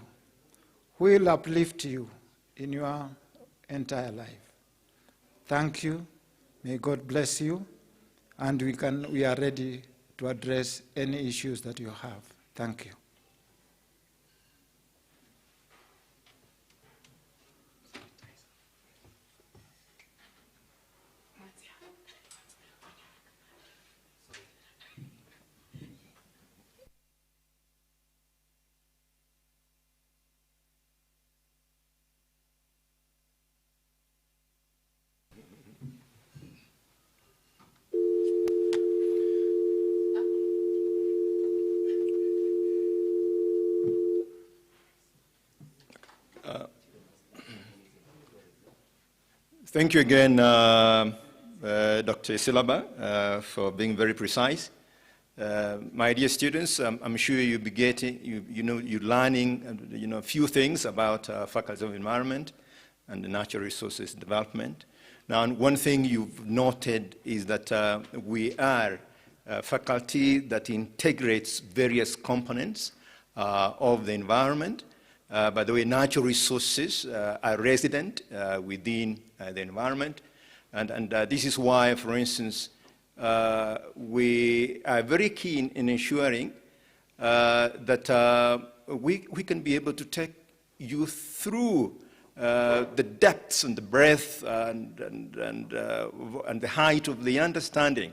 who will uplift you in your entire life. Thank you. May God bless you. And we are ready to address any issues that you have. Thank you. Thank you again, Dr. Silaba, for being very precise. My dear students, I'm sure you'll be getting, you're learning, a few things about Faculty of Environment and the Natural Resources Development. Now, one thing you've noted is that we are a faculty that integrates various components of the environment. By the way, natural resources are resident within the environment. And this is why, for instance, we are very keen in ensuring that we can be able to take you through the depths and the breadth and the height of the understanding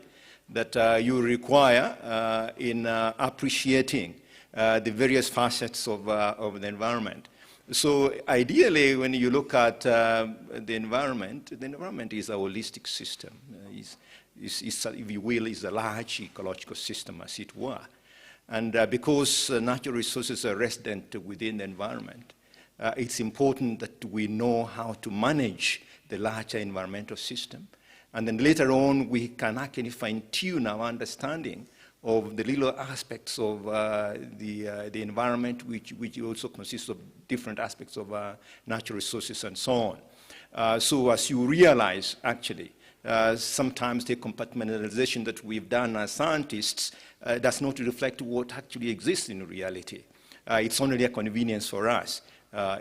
that you require in appreciating the various facets of the environment. So ideally, when you look at the environment is a holistic system. If you will, is a large ecological system, as it were. And because natural resources are resident within the environment, it's important that we know how to manage the larger environmental system. And then later on, we can actually fine-tune our understanding of the little aspects of the environment, which also consists of different aspects of natural resources and so on. So as you realize, actually, sometimes the compartmentalization that we've done as scientists does not reflect what actually exists in reality. It's only a convenience for us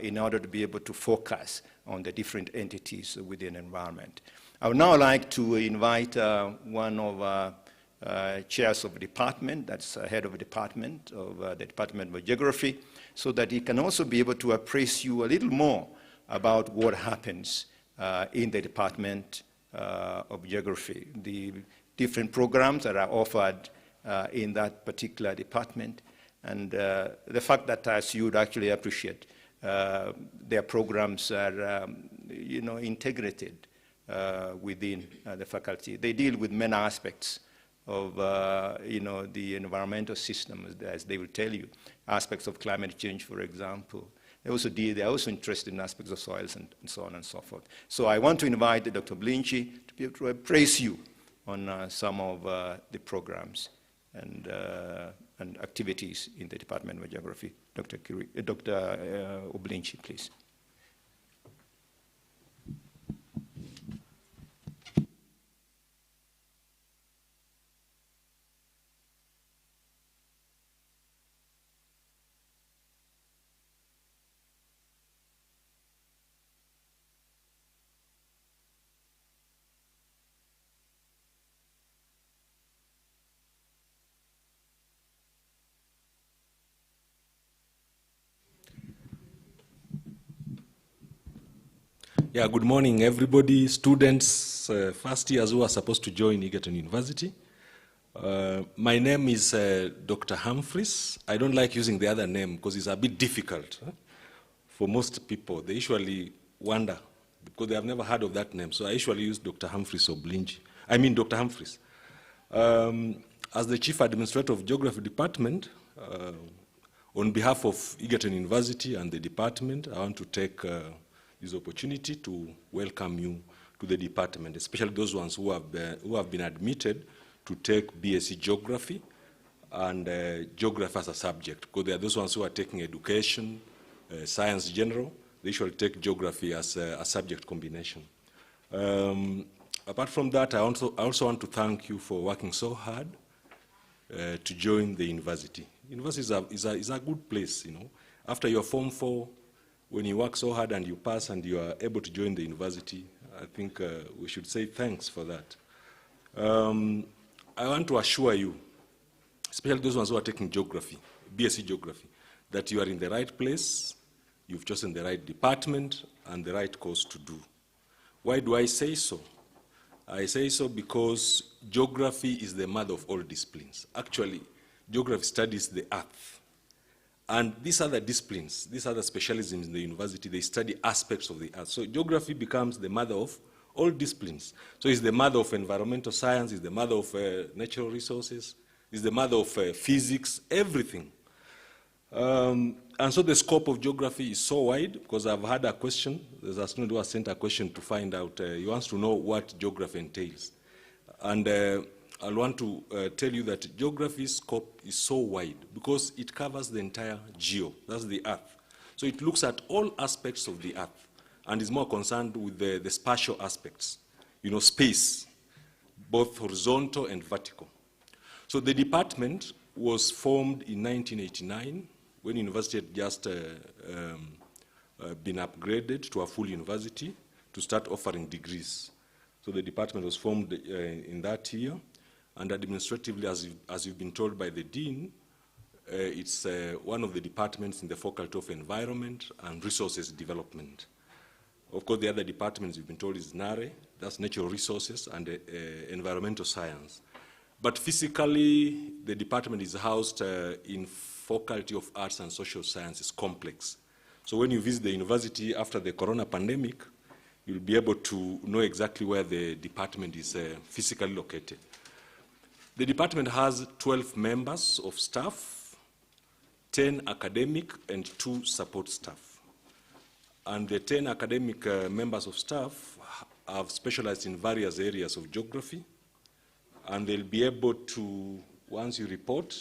in order to be able to focus on the different entities within the environment. I would now like to invite one of chairs of the department, that's head of the department of the Department of Geography, so that he can also be able to appraise you a little more about what happens in the Department of Geography, the different programs that are offered in that particular department, and the fact that, as you would actually appreciate, their programs are integrated within the faculty. They deal with many aspects of the environmental systems, as they will tell you, aspects of climate change, for example. They're also interested in aspects of soils and so on and so forth. So I want to invite Dr. Blinchi to be able to praise you on some of the programs and activities in the Department of Geography. Dr. Oblinchi, please. Yeah, good morning, everybody, students, first years who are supposed to join Egerton University. My name is Dr. Humphreys. I don't like using the other name because it's a bit difficult for most people. They usually wonder because they have never heard of that name. So I usually use Dr. Humphreys or Blinchi. I mean Dr. Humphreys. As the Chief Administrator of Geography Department, on behalf of Egerton University and the department, I want to take this opportunity to welcome you to the department, especially those ones who have been admitted to take BSc Geography and Geography as a subject, because there are those ones who are taking education, science general. They usually take Geography as a subject combination. Apart from that, I also want to thank you for working so hard to join the university. University is a good place, you know. After your Form 4, when you work so hard and you pass and you are able to join the university, I think we should say thanks for that. I want to assure you, especially those ones who are taking geography, BSc Geography, that you are in the right place, you've chosen the right department and the right course to do. Why do I say so? I say so because geography is the mother of all disciplines. Actually, geography studies the earth. And these other disciplines, these other specialisms in the university, they study aspects of the earth. So geography becomes the mother of all disciplines. So it's the mother of environmental science, it's the mother of natural resources, it's the mother of physics, everything. And so the scope of geography is so wide, because I've had a question, there's a student who has sent a question to find out, he wants to know what geography entails. And I want to tell you that geography's scope is so wide because it covers the entire geo, that's the earth. So it looks at all aspects of the earth and is more concerned with the spatial aspects, you know, space, both horizontal and vertical. So the department was formed in 1989 when university had just been upgraded to a full university to start offering degrees. So the department was formed in that year. And administratively, as you've been told by the dean, it's one of the departments in the Faculty of Environment and Resources Development. Of course, the other departments you've been told is NARE, that's Natural Resources and Environmental Science. But physically, the department is housed in Faculty of Arts and Social Sciences complex. So when you visit the university after the corona pandemic, you'll be able to know exactly where the department is physically located. The department has 12 members of staff, 10 academic and 2 support staff. And the 10 academic members of staff have specialized in various areas of geography, and they'll be able to, once you report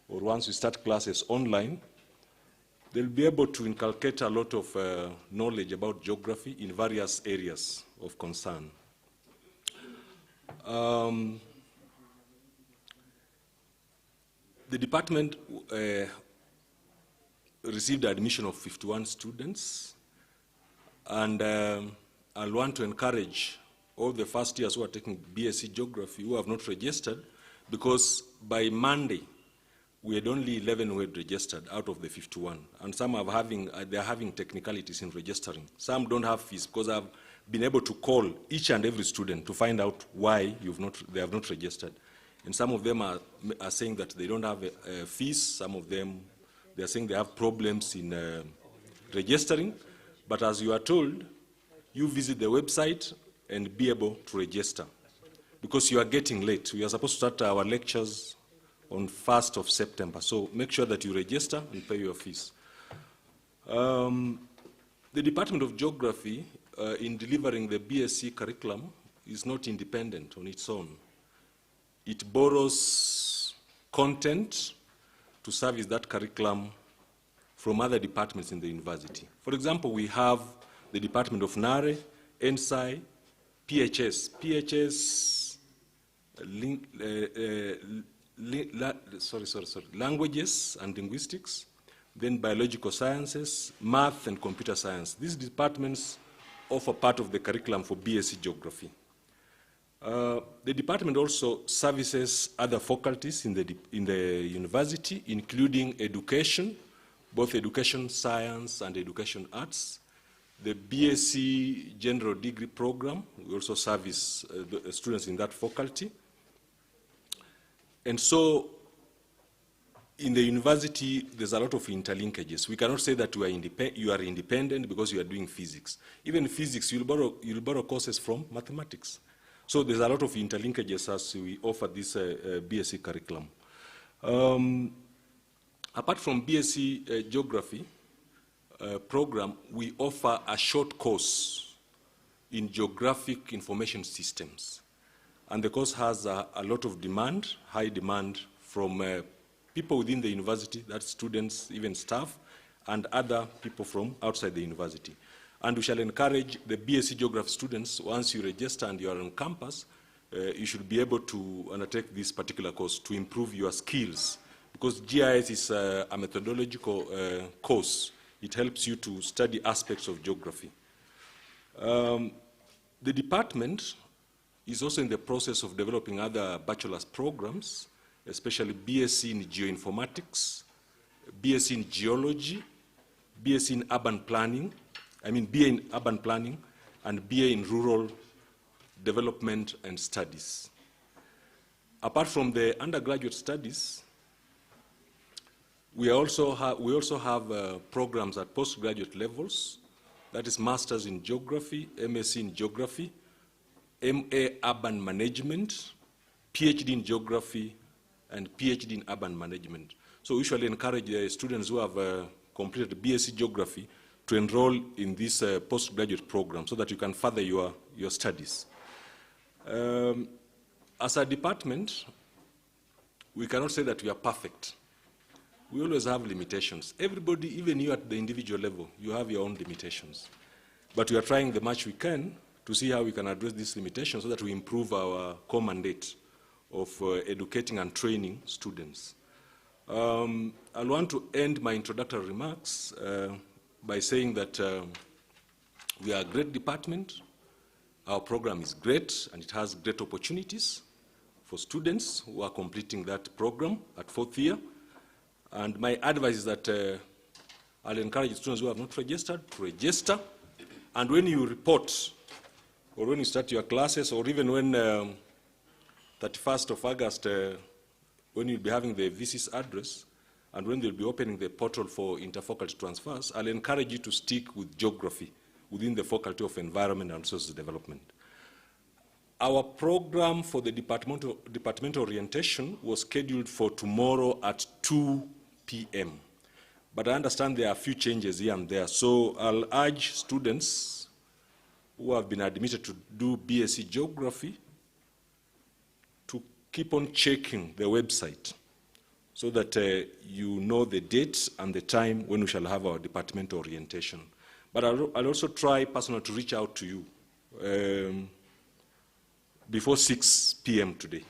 or once you start classes online, they'll be able to inculcate a lot of knowledge about geography in various areas of concern. The department received admission of 51 students, and I want to encourage all the first years who are taking BSc Geography who have not registered, because by Monday, we had only 11 who had registered out of the 51, and some are having technicalities in registering. Some don't have fees, because I've been able to call each and every student to find out why they have not registered. And some of them are saying that they don't have fees. Some of them, they are saying they have problems in registering. But as you are told, you visit the website and be able to register. because you are getting late. We are supposed to start our lectures on 1st of September. So make sure that you register and pay your fees. The Department of Geography, in delivering the BSc curriculum, is not independent on its own. It borrows content to service that curriculum from other departments in the university. For example, we have the Department of NARE, NSI, PHS, languages and linguistics, then biological sciences, math and computer science. These departments offer part of the curriculum for BSc Geography. The department also services other faculties in the university, including education, both education science and education arts. The BSc General Degree Program, we also service the students in that faculty. And so, in the university, there's a lot of interlinkages. We cannot say that you are independent because you are doing physics. Even physics, you'll borrow courses from mathematics. So there's a lot of interlinkages as we offer this BSc curriculum. Apart from BSc Geography program, we offer a short course in Geographic Information Systems. And the course has a lot of demand, high demand from people within the university, that's students, even staff, and other people from outside the university. And we shall encourage the BSc Geography students, once you register and you are on campus, you should be able to undertake this particular course to improve your skills. Because GIS is a methodological course. It helps you to study aspects of geography. The department is also in the process of developing other bachelor's programs, especially BSc in Geoinformatics, BSc in Geology, BSc in Urban Planning, BA in Urban Planning, and BA in Rural Development and Studies. Apart from the undergraduate studies, we also have programs at postgraduate levels, that is Masters in Geography, MSc in Geography, MA Urban Management, PhD in Geography, and PhD in Urban Management. So we usually encourage students who have completed BSc Geography to enroll in this postgraduate program so that you can further your studies. As a department, we cannot say that we are perfect. We always have limitations. Everybody, even you at the individual level, you have your own limitations. But we are trying the much we can to see how we can address these limitations so that we improve our core mandate of educating and training students. I want to end my introductory remarks by saying that we are a great department. Our program is great, and it has great opportunities for students who are completing that program at 4th year. And my advice is that I'll encourage students who have not registered to register. And when you report, or when you start your classes, or even when 31st of August, when you'll be having the VC's address, and when they'll be opening the portal for interfaculty transfers, I'll encourage you to stick with geography within the Faculty of Environment and Resources Development. Our program for the departmental orientation was scheduled for tomorrow at 2 p.m. But I understand there are a few changes here and there, so I'll urge students who have been admitted to do BSc Geography to keep on checking the website so that you know the date and the time when we shall have our departmental orientation. But I'll also try personally to reach out to you before 6 p.m. today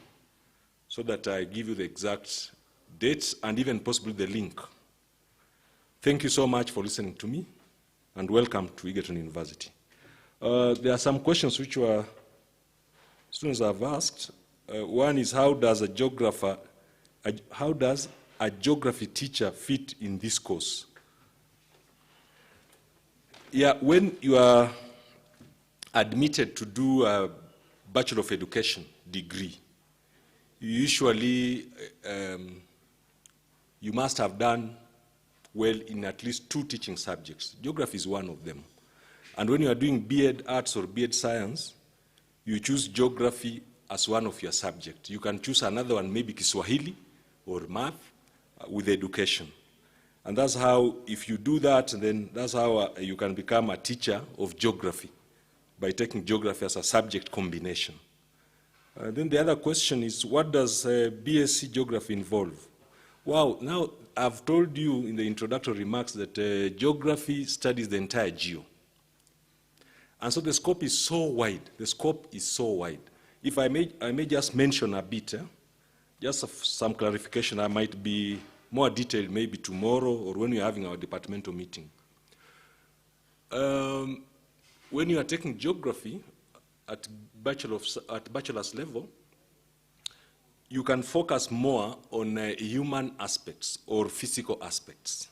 so that I give you the exact dates and even possibly the link. Thank you so much for listening to me, and welcome to Egerton University. There are some questions which students have asked. One is, how does a geography teacher fit in this course? Yeah, when you are admitted to do a Bachelor of Education degree, usually you must have done well in at least 2 teaching subjects. Geography is one of them. And when you are doing B.Ed Arts or B.Ed Science, you choose geography as one of your subjects. You can choose another one, maybe Kiswahili or math with education. And that's how, if you do that, then that's how you can become a teacher of geography, by taking geography as a subject combination. Then the other question is, what does BSc geography involve? Wow, now I've told you in the introductory remarks that geography studies the entire geo. And so the scope is so wide. The scope is so wide. If I may just mention a bit, just some clarification. I might be more detailed maybe tomorrow or when we're having our departmental meeting. When you are taking geography at bachelor's level, you can focus more on human aspects or physical aspects.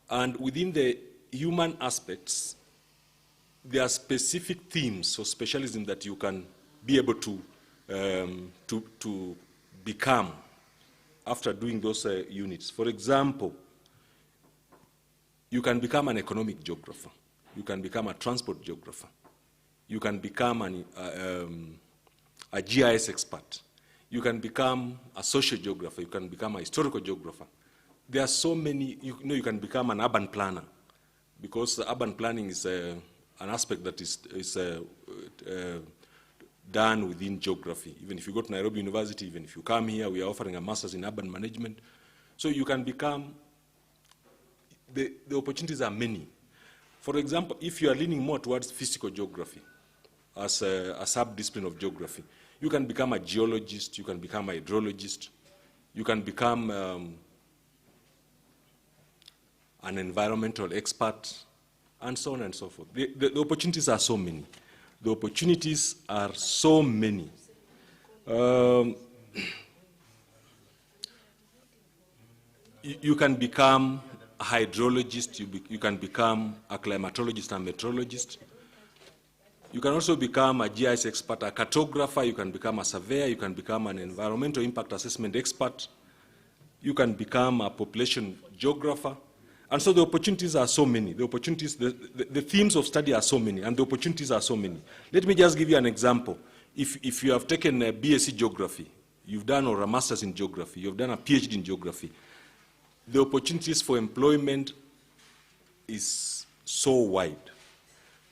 And within the human aspects, there are specific themes or specialism that you can be able to become after doing those units. For example, you can become an economic geographer. You can become a transport geographer. You can become a GIS expert. You can become a social geographer. You can become a historical geographer. There are so many. You can become an urban planner, because urban planning is an aspect that is done within geography. Even if you go to Nairobi University, even if you come here, we are offering a master's in urban management. So you can become, the opportunities are many. For example, if you are leaning more towards physical geography as a sub-discipline of geography, you can become a geologist, you can become a hydrologist, you can become an environmental expert, and so on and so forth. The opportunities are so many. The opportunities are so many. You can become a hydrologist, you can become a climatologist and meteorologist. You can also become a GIS expert, a cartographer, you can become a surveyor, you can become an environmental impact assessment expert, you can become a population geographer. And so the opportunities are so many. The opportunities, the themes of study are so many, and the opportunities are so many. Let me just give you an example. If you have taken a BSc geography, you've done or a master's in geography, you've done a PhD in geography, the opportunities for employment is so wide.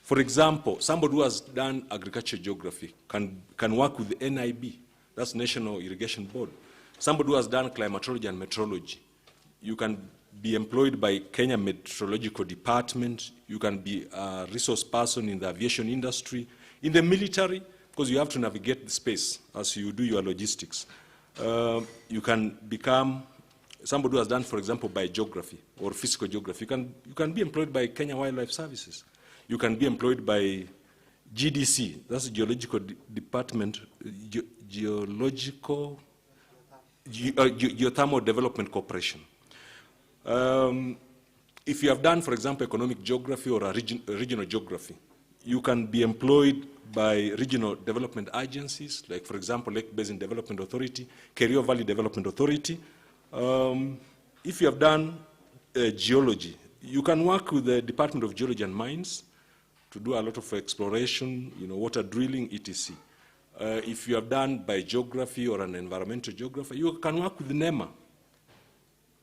For example, somebody who has done agriculture geography can work with the NIB, that's National Irrigation Board. Somebody who has done climatology and meteorology, you can be employed by Kenya Meteorological Department, you can be a resource person in the aviation industry, in the military, because you have to navigate the space as you do your logistics. You can become somebody who has done, for example, biogeography or physical geography. You can be employed by Kenya Wildlife Services. You can be employed by GDC, that's the Geological Department, Geothermal Development Corporation. If you have done, for example, economic geography or a regional geography, you can be employed by regional development agencies, like, for example, Lake Basin Development Authority, Kerio Valley Development Authority. If you have done geology, you can work with the Department of Geology and Mines to do a lot of exploration, water drilling, etc. If you have done biogeography or an environmental geographer, you can work with NEMA,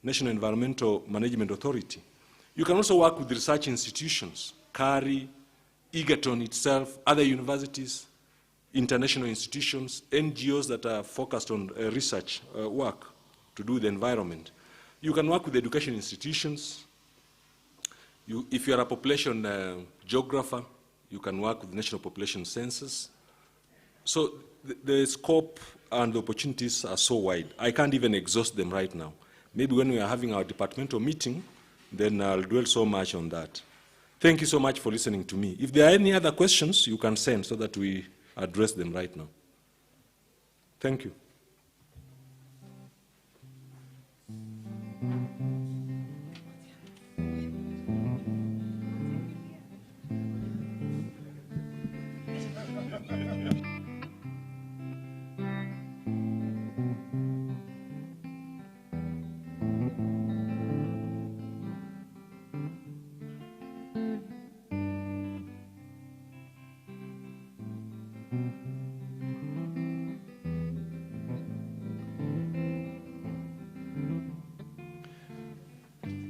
National Environmental Management Authority. You can also work with research institutions, CARI, Egerton itself, other universities, international institutions, NGOs that are focused on research work to do the environment. You can work with education institutions. If you are a population geographer, you can work with National Population Census. So the scope and the opportunities are so wide. I can't even exhaust them right now. Maybe when we are having our departmental meeting, then I'll dwell so much on that. Thank you so much for listening to me. If there are any other questions, you can send so that we address them right now. Thank you.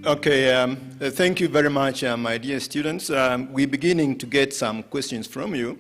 Okay, thank you very much, my dear students. We're beginning to get some questions from you.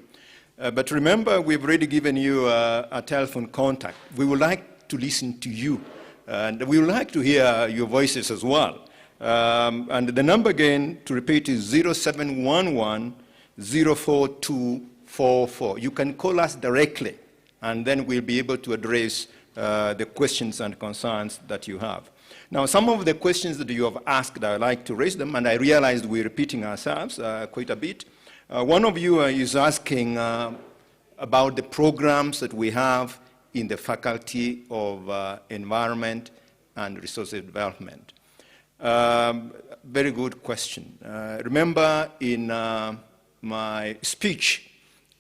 But remember, we've already given you a telephone contact. We would like to listen to you. And we would like to hear your voices as well. And the number again, to repeat, is 0711 04244. You can call us directly, and then we'll be able to address the questions and concerns that you have. Now, some of the questions that you have asked, I'd like to raise them, and I realized we're repeating ourselves quite a bit. One of you is asking about the programs that we have in the Faculty of Environment and Resources Development. Very good question. Remember, in my speech,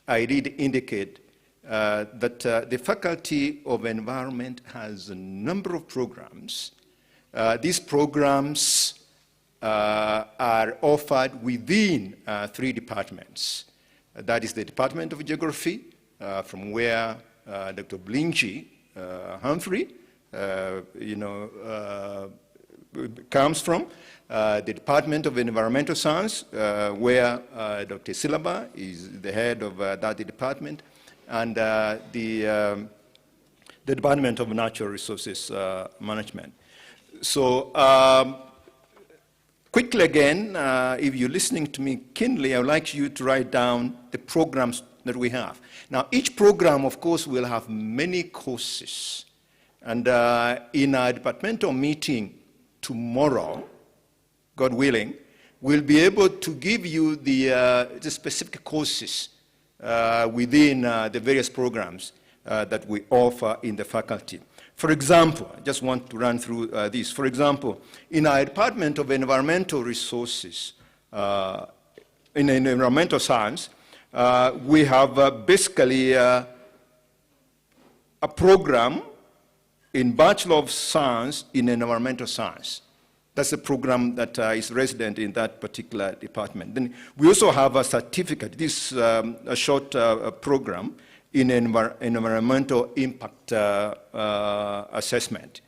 I did indicate that the Faculty of Environment has a number of programs. These programs are offered within 3 departments. That is the Department of Geography, from where Dr. Blinchi Humphrey comes from, the Department of Environmental Science, where Dr. Silaba is the head of that department, and the Department of Natural Resources Management. So quickly again, if you're listening to me keenly, I would like you to write down the programs that we have. Now, each program, of course, will have many courses. And in our departmental meeting tomorrow, God willing, we'll be able to give you the specific courses within the various programs that we offer in the faculty. For example, I just want to run through this. For example, in our Department of Environmental Resources, in Environmental Science, we have basically a program in Bachelor of Science in Environmental Science. That's a program that is resident in that particular department. Then we also have a certificate. This is a short program in environmental impact assessment.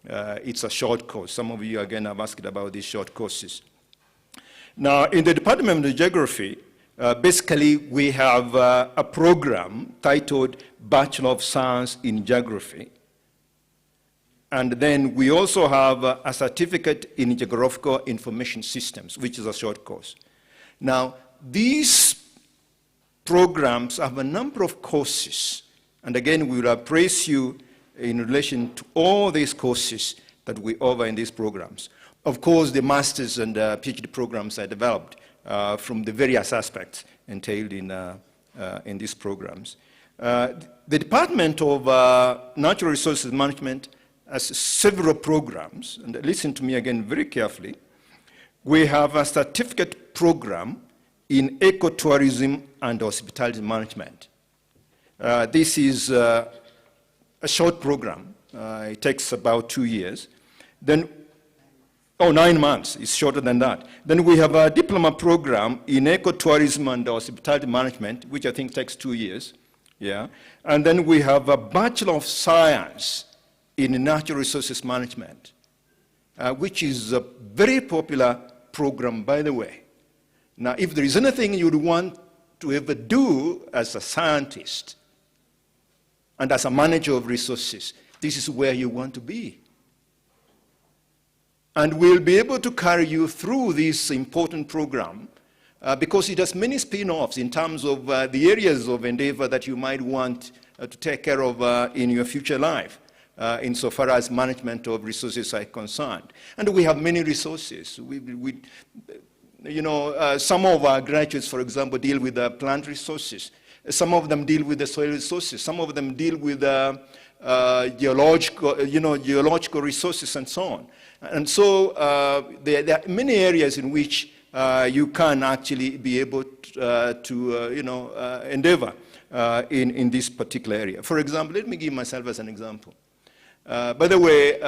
It's a short course. Some of you, again, have asked about these short courses. Now, in the Department of Geography, basically, we have a program titled Bachelor of Science in Geography. And then we also have a certificate in Geographical Information Systems, which is a short course. Now, these programs have a number of courses. And again, we will appraise you in relation to all these courses that we offer in these programs. Of course, the master's and PhD programs are developed from the various aspects entailed in these programs. The Department of Natural Resources Management has several programs, and listen to me again very carefully. We have a certificate program in ecotourism and hospitality management. This is a short program. It takes about 2 years. Then, 9 months. It's shorter than that. Then we have a diploma program in ecotourism and hospitality management, which I think takes 2 years. Yeah. And then we have a Bachelor of Science in Natural Resources Management, which is a very popular program, by the way. Now, if there is anything you'd want to ever do as a scientist and as a manager of resources, this is where you want to be. And we'll be able to carry you through this important program because it has many spin-offs in terms of the areas of endeavor that you might want to take care of in your future life. Insofar as management of resources are concerned. And we have many resources. Some of our graduates, for example, deal with plant resources. Some of them deal with the soil resources. Some of them deal with geological resources and so on. And so there are many areas in which you can actually be able to endeavor in this particular area. For example, let me give myself as an example. By the way,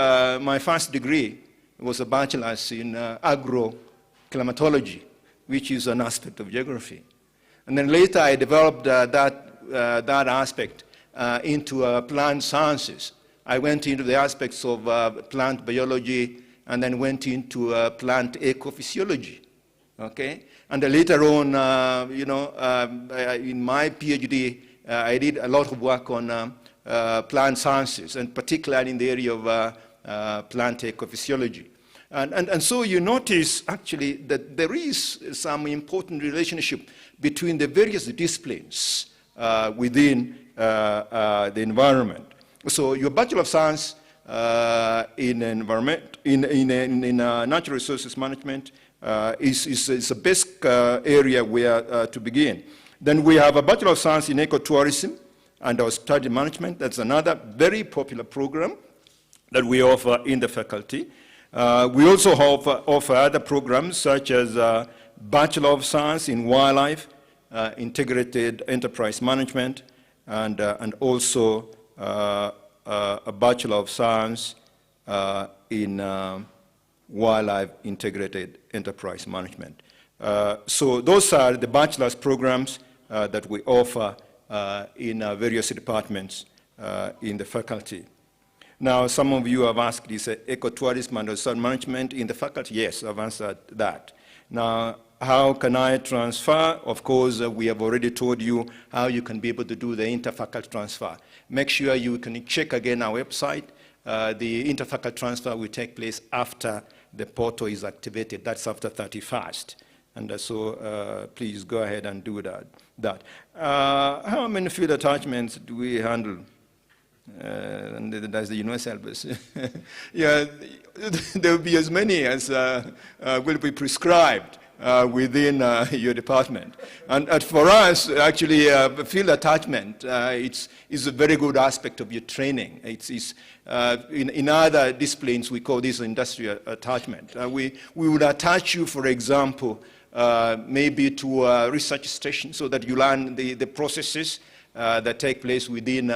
my first degree was a bachelor's in agroclimatology, which is an aspect of geography. And then later I developed that aspect into plant sciences. I went into the aspects of plant biology and then went into plant ecophysiology. Okay, and later on, in my PhD, I did a lot of work on plant sciences, and particularly in the area of plant ecophysiology. And so you notice, actually, that there is some important relationship between the various disciplines within the environment. So your Bachelor of Science in environment, in natural resources management is a best area where to begin. Then we have a Bachelor of Science in ecotourism and hospitality management. That's another very popular program that we offer in the faculty. We also offer other programs such as Bachelor of Science in wildlife, integrated enterprise management, and also a Bachelor of Science in wildlife integrated enterprise management. So those are the bachelor's programs that we offer in various departments in the faculty. Now, some of you have asked, is ecotourism and resource management in the faculty? Yes, I've answered that. Now, how can I transfer? Of course, we have already told you how you can be able to do the interfaculty transfer. Make sure you can check again our website. The interfaculty transfer will take place after the portal is activated. That's after 31st. And so please go ahead and do that. How many field attachments do we handle? And that's the universal bus. Yeah, there will be as many as will be prescribed within your department. And for us, actually, field attachment, it's a very good aspect of your training. In other disciplines, we call this industrial attachment. We would attach you, for example, maybe to a research station so that you learn the processes that take place within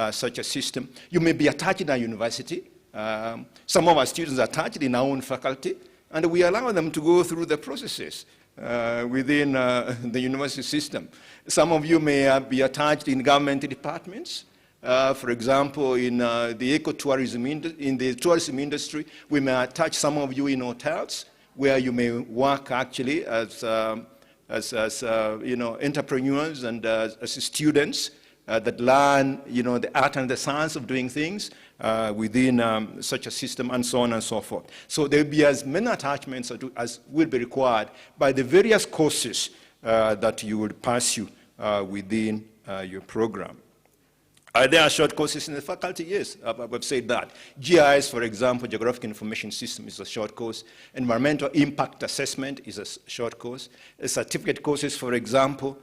such a system. You may be attached in a university. Some of our students are attached in our own faculty, and we allow them to go through the processes within the university system. Some of you may be attached in government departments. For example, in the ecotourism, in the tourism industry, we may attach some of you in hotels where you may work actually as entrepreneurs and as students that learn, the art and the science of doing things within such a system, and so on and so forth. So there will be as many attachments as will be required by the various courses that you will pursue within your program. Are there short courses in the faculty? Yes, I've said that. GIS, for example, Geographic Information System, is a short course. Environmental Impact Assessment is a short course. Certificate courses, for example,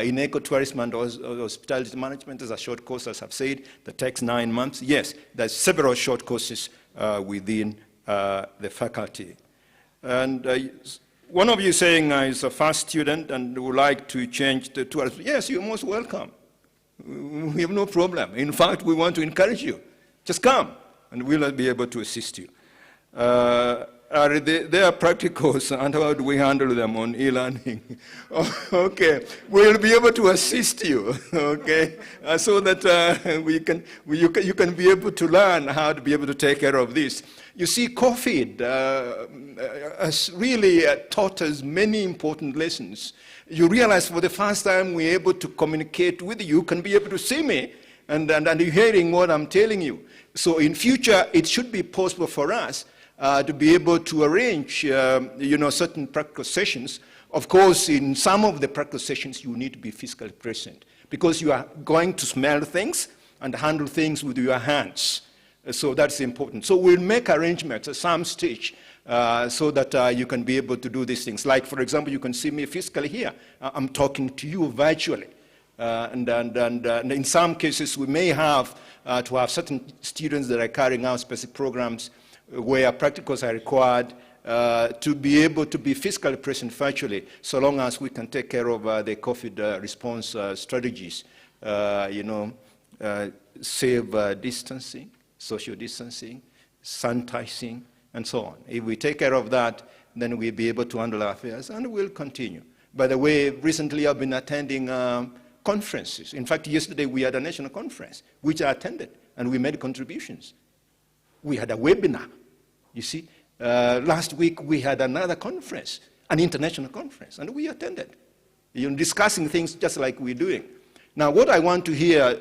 in ecotourism and hospitality management is a short course, as I've said, that takes 9 months. Yes, there's several short courses within the faculty. And one of you saying is a first student and would like to change the tourism. Yes, you're most welcome. We have no problem. In fact, we want to encourage you. Just come, and we'll be able to assist you. They are practicals, and how do we handle them on e-learning? Okay, we'll be able to assist you, okay, so that you can be able to learn how to be able to take care of this. You see, COVID has really taught us many important lessons. You realize for the first time we're able to communicate with you, can be able to see me, and you're hearing what I'm telling you. So in future, it should be possible for us to be able to arrange, certain practical sessions. Of course, in some of the practical sessions, you need to be physically present because you are going to smell things and handle things with your hands. So that's important. So we'll make arrangements at some stage so that you can be able to do these things. Like, for example, you can see me physically here. I'm talking to you virtually. And in some cases, we may have to have certain students that are carrying out specific programs where practicals are required to be able to be physically present virtually, so long as we can take care of the COVID response strategies, safe distancing, social distancing, sanitizing, and so on. If we take care of that, then we'll be able to handle our affairs, and we'll continue. By the way, recently I've been attending conferences. In fact, yesterday we had a national conference, which I attended, and we made contributions. We had a webinar, you see, Last week we had another conference, an international conference, and we attended, discussing things just like we're doing. Now, what I want to hear,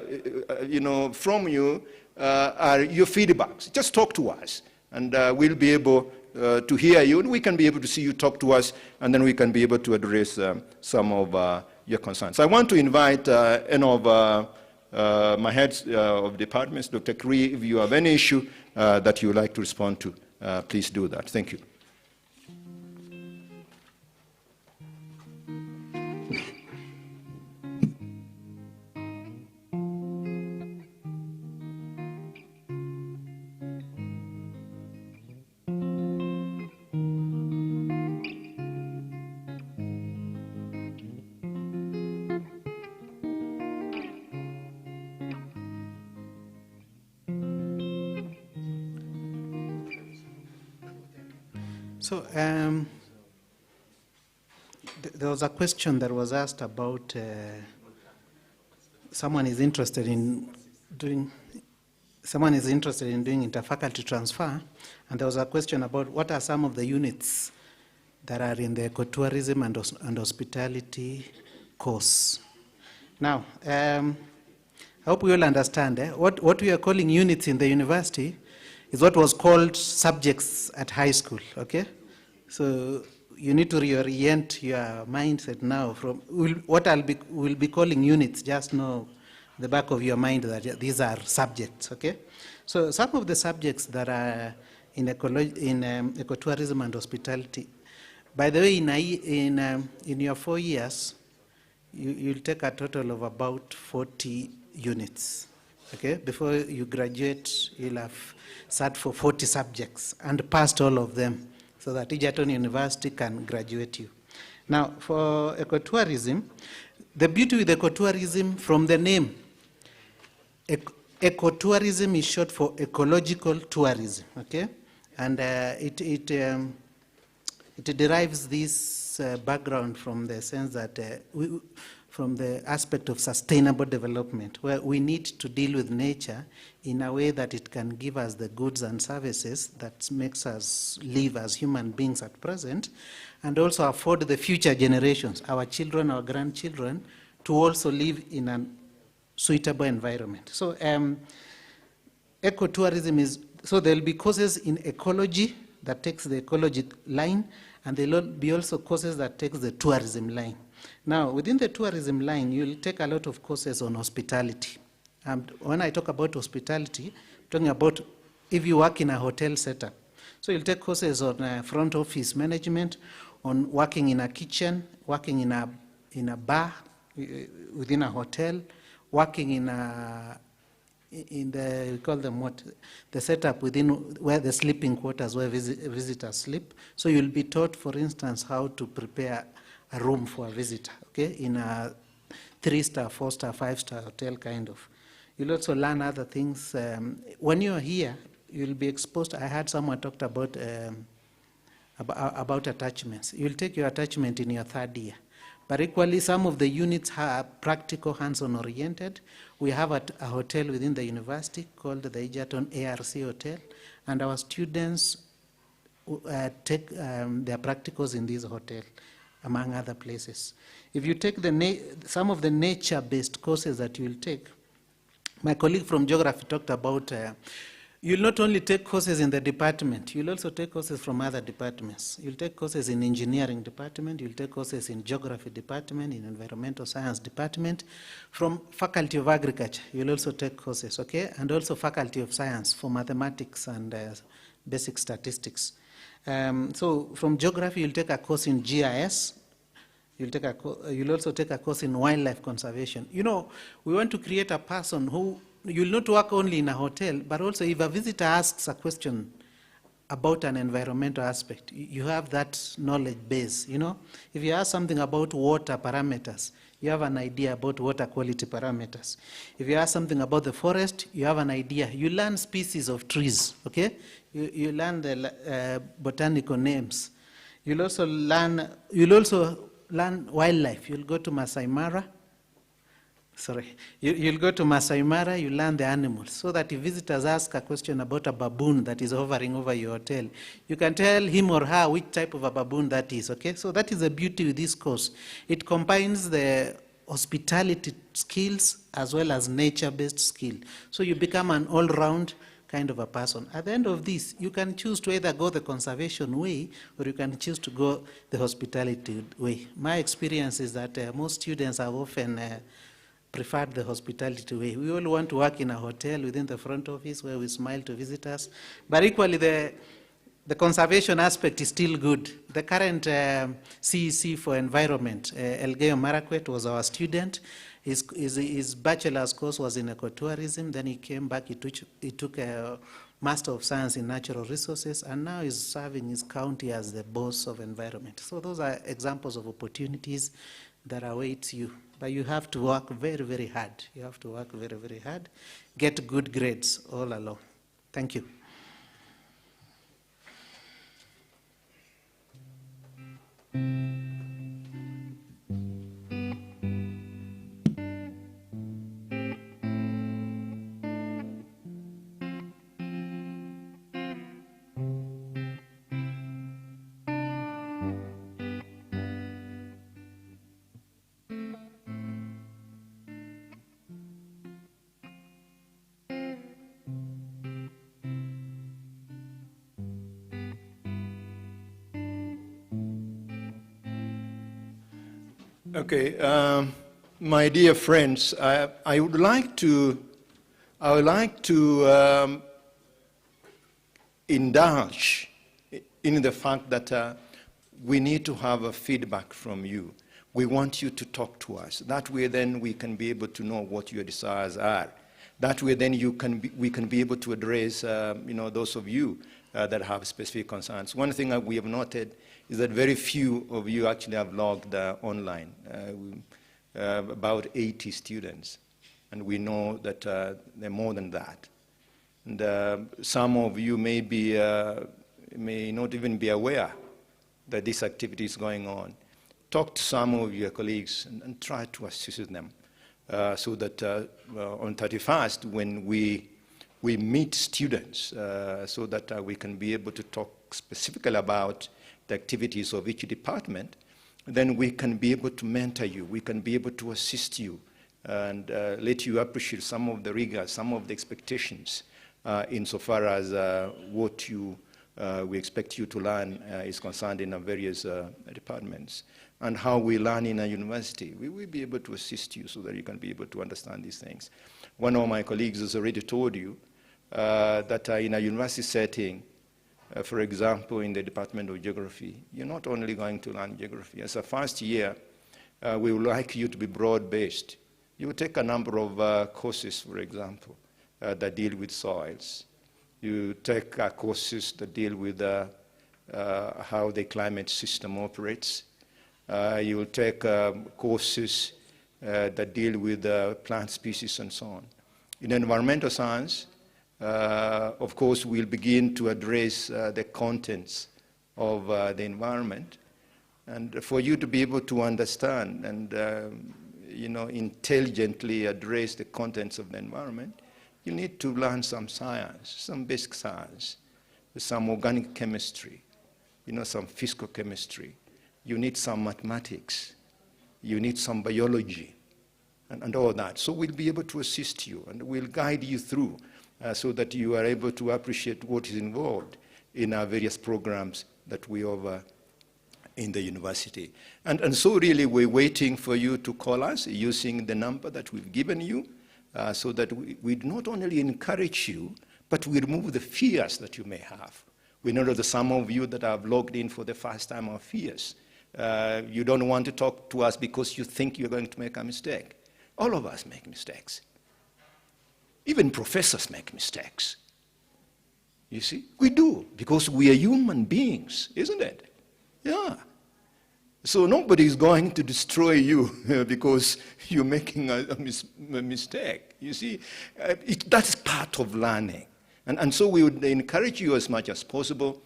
from you are your feedbacks. Just talk to us, and we'll be able to hear you, and we can be able to see you talk to us, and then we can be able to address some of your concerns. I want to invite any of my heads of departments, Dr. Kree, if you have any issue that you would like to respond to, please do that. Thank you. So there was a question that was asked about someone is interested in doing interfaculty transfer, and there was a question about what are some of the units that are in the ecotourism and hospitality course. Now, I hope we all understand what we are calling units in the university is what was called subjects at high school, okay? So you need to reorient your mindset now from what we'll be calling units. Just know the back of your mind that these are subjects, okay? So some of the subjects that are in ecotourism and hospitality, by the way, in your 4 years, you'll take a total of about 40 units, okay? Before you graduate, you'll have sat for 40 subjects and passed all of them so that Egerton University can graduate you. Now, for ecotourism, the beauty with ecotourism, from the name, ecotourism is short for ecological tourism, okay? And it derives this background from the sense that from the aspect of sustainable development, where we need to deal with nature in a way that it can give us the goods and services that makes us live as human beings at present, and also afford the future generations, our children, our grandchildren, to also live in a suitable environment. So ecotourism is, so there'll be courses in ecology that takes the ecology line, and there'll be also courses that takes the tourism line. Now, within the tourism line, you'll take a lot of courses on hospitality. And when I talk about hospitality, I'm talking about if you work in a hotel setup. So you'll take courses on front office management, on working in a kitchen, working in a bar within a hotel, working in the, we call them what, the setup within where the sleeping quarters, where visitors sleep. So you'll be taught, for instance, how to prepare a room for a visitor, okay, in a 3-star, 4-star, 5-star hotel kind of. You'll also learn other things. When you're here, you'll be exposed. I heard someone talked about attachments. You'll take your attachment in your 3rd year. But equally, some of the units are practical, hands-on oriented. We have a hotel within the university called the Egerton ARC Hotel, and our students take their practicals in this hotel, among other places. If you take some of the nature-based courses that you'll take, my colleague from geography talked about, you'll not only take courses in the department, you'll also take courses from other departments. You'll take courses in engineering department, you'll take courses in geography department, in environmental science department. From faculty of agriculture, you'll also take courses, okay? And also faculty of science for mathematics and basic statistics. So from geography, you'll take a course in GIS. You'll also take a course in wildlife conservation. You know, we want to create a person who, you'll not work only in a hotel, but also if a visitor asks a question about an environmental aspect, you have that knowledge base, you know. If you ask something about water parameters, you have an idea about water quality parameters. If you ask something about the forest, you have an idea. You learn species of trees, okay? You learn the botanical names. You'll also learn wildlife. You'll go to Masai Mara Sorry. You'll go to Masai Mara, you learn the animals, so that if visitors ask a question about a baboon that is hovering over your hotel, you can tell him or her which type of a baboon that is, okay? So that is the beauty with this course. It combines the hospitality skills as well as nature-based skill. So you become an all-round kind of a person. At the end of this, you can choose to either go the conservation way or you can choose to go the hospitality way. My experience is that most students have often preferred the hospitality way. We all want to work in a hotel within the front office where we smile to visitors, but equally the conservation aspect is still good. The current CEC for environment, Elgeyo Marakwet was our student. His bachelor's course was in ecotourism, then he came back, he took a Master of Science in Natural Resources, and now he's serving his county as the boss of environment. So those are examples of opportunities that await you. But you have to work very, very hard. You have to work very, very hard. Get good grades all along. Thank you. Okay, my dear friends, I would like to indulge in the fact that we need to have a feedback from you. We want you to talk to us. That way, then we can be able to know what your desires are. That way, then we can be able to address, those of you that have specific concerns. One thing that we have noted is that very few of you actually have logged online, about 80 students. And we know that there are more than that. And some of you may not even be aware that this activity is going on. Talk to some of your colleagues and try to assist them so that on 31st, when we meet students, so that we can be able to talk specifically about the activities of each department, then we can be able to mentor you, we can be able to assist you, and let you appreciate some of the rigors, some of the expectations insofar as what we expect you to learn is concerned in our various departments, and how we learn in a university. We will be able to assist you so that you can be able to understand these things. One of my colleagues has already told you that in a university setting, for example, in the Department of Geography, you're not only going to learn geography. As a first year, we would like you to be broad-based. You will take a number of courses, for example, that deal with soils. You take courses that deal with how the climate system operates. You will take courses that deal with plant species and so on. In environmental science, of course, we'll begin to address the contents of the environment. And for you to be able to understand and intelligently address the contents of the environment, you need to learn some science, some basic science, some organic chemistry, some physical chemistry. You need some mathematics. You need some biology and all that. So we'll be able to assist you and we'll guide you through so that you are able to appreciate what is involved in our various programs that we offer in the university. And so really we're waiting for you to call us using the number that we've given you so that we not only encourage you, but we remove the fears that you may have. We know that some of you that have logged in for the first time are fears. You don't want to talk to us because you think you're going to make a mistake. All of us make mistakes. Even professors make mistakes. You see? We do, because we are human beings, isn't it? Yeah. So nobody is going to destroy you because you're making a mistake. You see? That's part of learning. And so we would encourage you as much as possible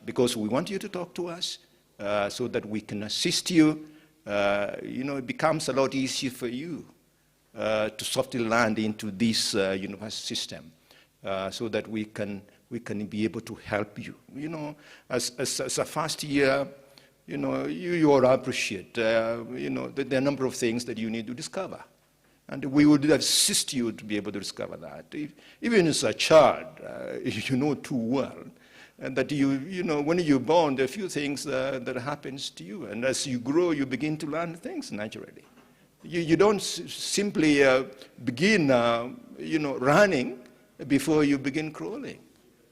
because we want you to talk to us so that we can assist you. It becomes a lot easier for you to softly land into this university system so that we can be able to help you. You know, as a first year, you know, you all appreciate, you know, there are a number of things that you need to discover. And we would assist you to be able to discover that. Even as a child, you know too well, and that you know, when you're born, there are a few things that happens to you. And as you grow, you begin to learn things naturally. You don't simply begin, you know, running before you begin crawling.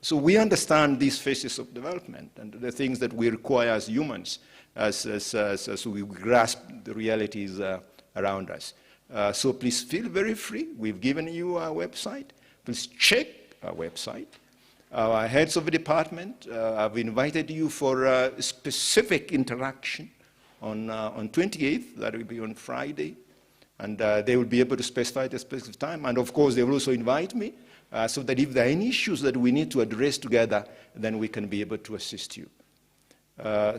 So we understand these phases of development and the things that we require as humans as we grasp the realities around us. So please feel very free. We've given you our website. Please check our website. Our heads of the department have invited you for a specific interaction on 28th. That will be on Friday. And they will be able to specify the specific time. And of course, they will also invite me so that if there are any issues that we need to address together, then we can be able to assist you.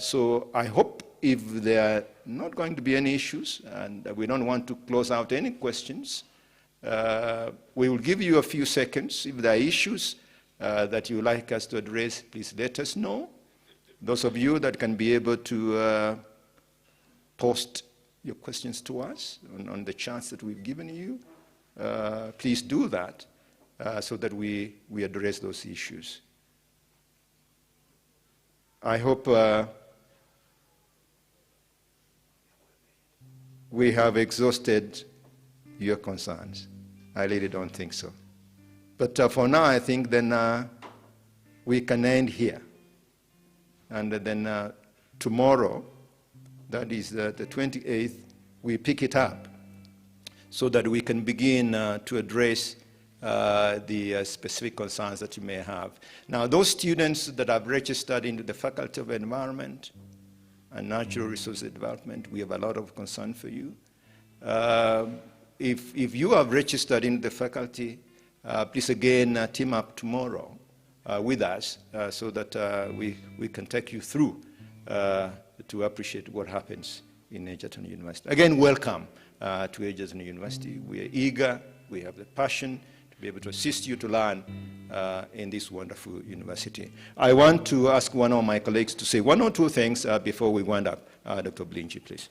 So I hope if there are not going to be any issues, and we don't want to close out any questions, we will give you a few seconds. If there are issues that you would like us to address, please let us know. Those of you that can be able to post your questions to us on the chance that we've given you, please do that so that we address those issues. I hope we have exhausted your concerns. I really don't think so. But for now, I think then we can end here. And then tomorrow, that is the 28th, we pick it up so that we can begin to address the specific concerns that you may have. Now, those students that have registered into the Faculty of Environment and Natural Resources Development, we have a lot of concern for you. If you have registered in the faculty, please again team up tomorrow with us so that we can take you through to appreciate what happens in Egerton University. Again, welcome to Egerton University. We are eager, we have the passion to be able to assist you to learn in this wonderful university. I want to ask one of my colleagues to say one or two things before we wind up. Dr. Blinchi, please.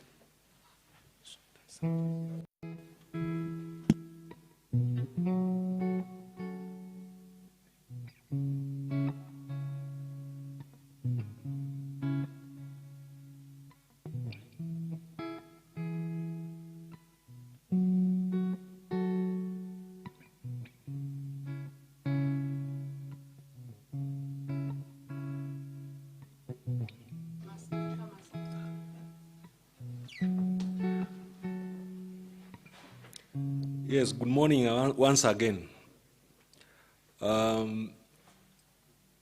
Yes, good morning once again. I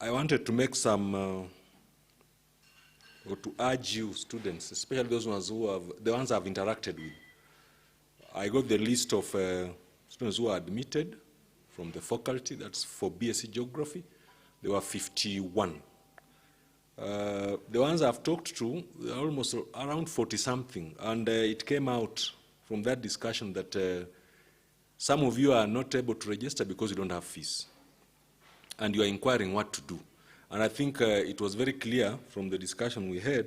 wanted to make some, or to urge you students, especially those ones who have, the ones I've interacted with. I got the list of students who are admitted from the faculty, that's for BSc Geography. There were 51. The ones I've talked to, they are almost around 40-something, and it came out from that discussion that some of you are not able to register because you don't have fees, and you are inquiring what to do. And I think it was very clear from the discussion we had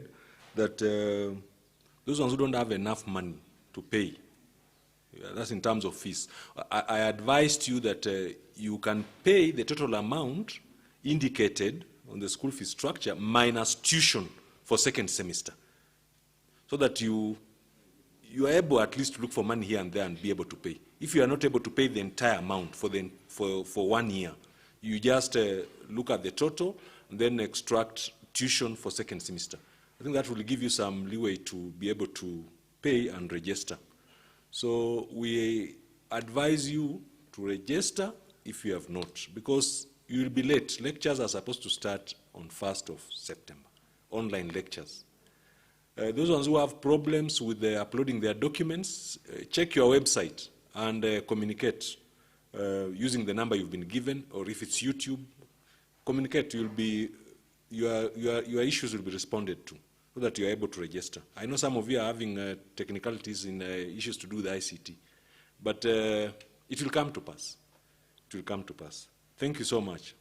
that those ones who don't have enough money to pay, that's in terms of fees. I advised you that you can pay the total amount indicated on the school fee structure minus tuition for second semester, so that you are able at least to look for money here and there and be able to pay. If you are not able to pay the entire amount for 1 year, you just look at the total and then extract tuition for second semester. I think that will give you some leeway to be able to pay and register. So we advise you to register if you have not, because you will be late. Lectures are supposed to start on 1st of September, online lectures. Those ones who have problems with uploading their documents, check your website and communicate using the number you've been given, or if it's YouTube, communicate. Your issues will be responded to so that you're able to register. I know some of you are having technicalities in issues to do with ICT, But it will come to pass. It will come to pass. Thank you so much.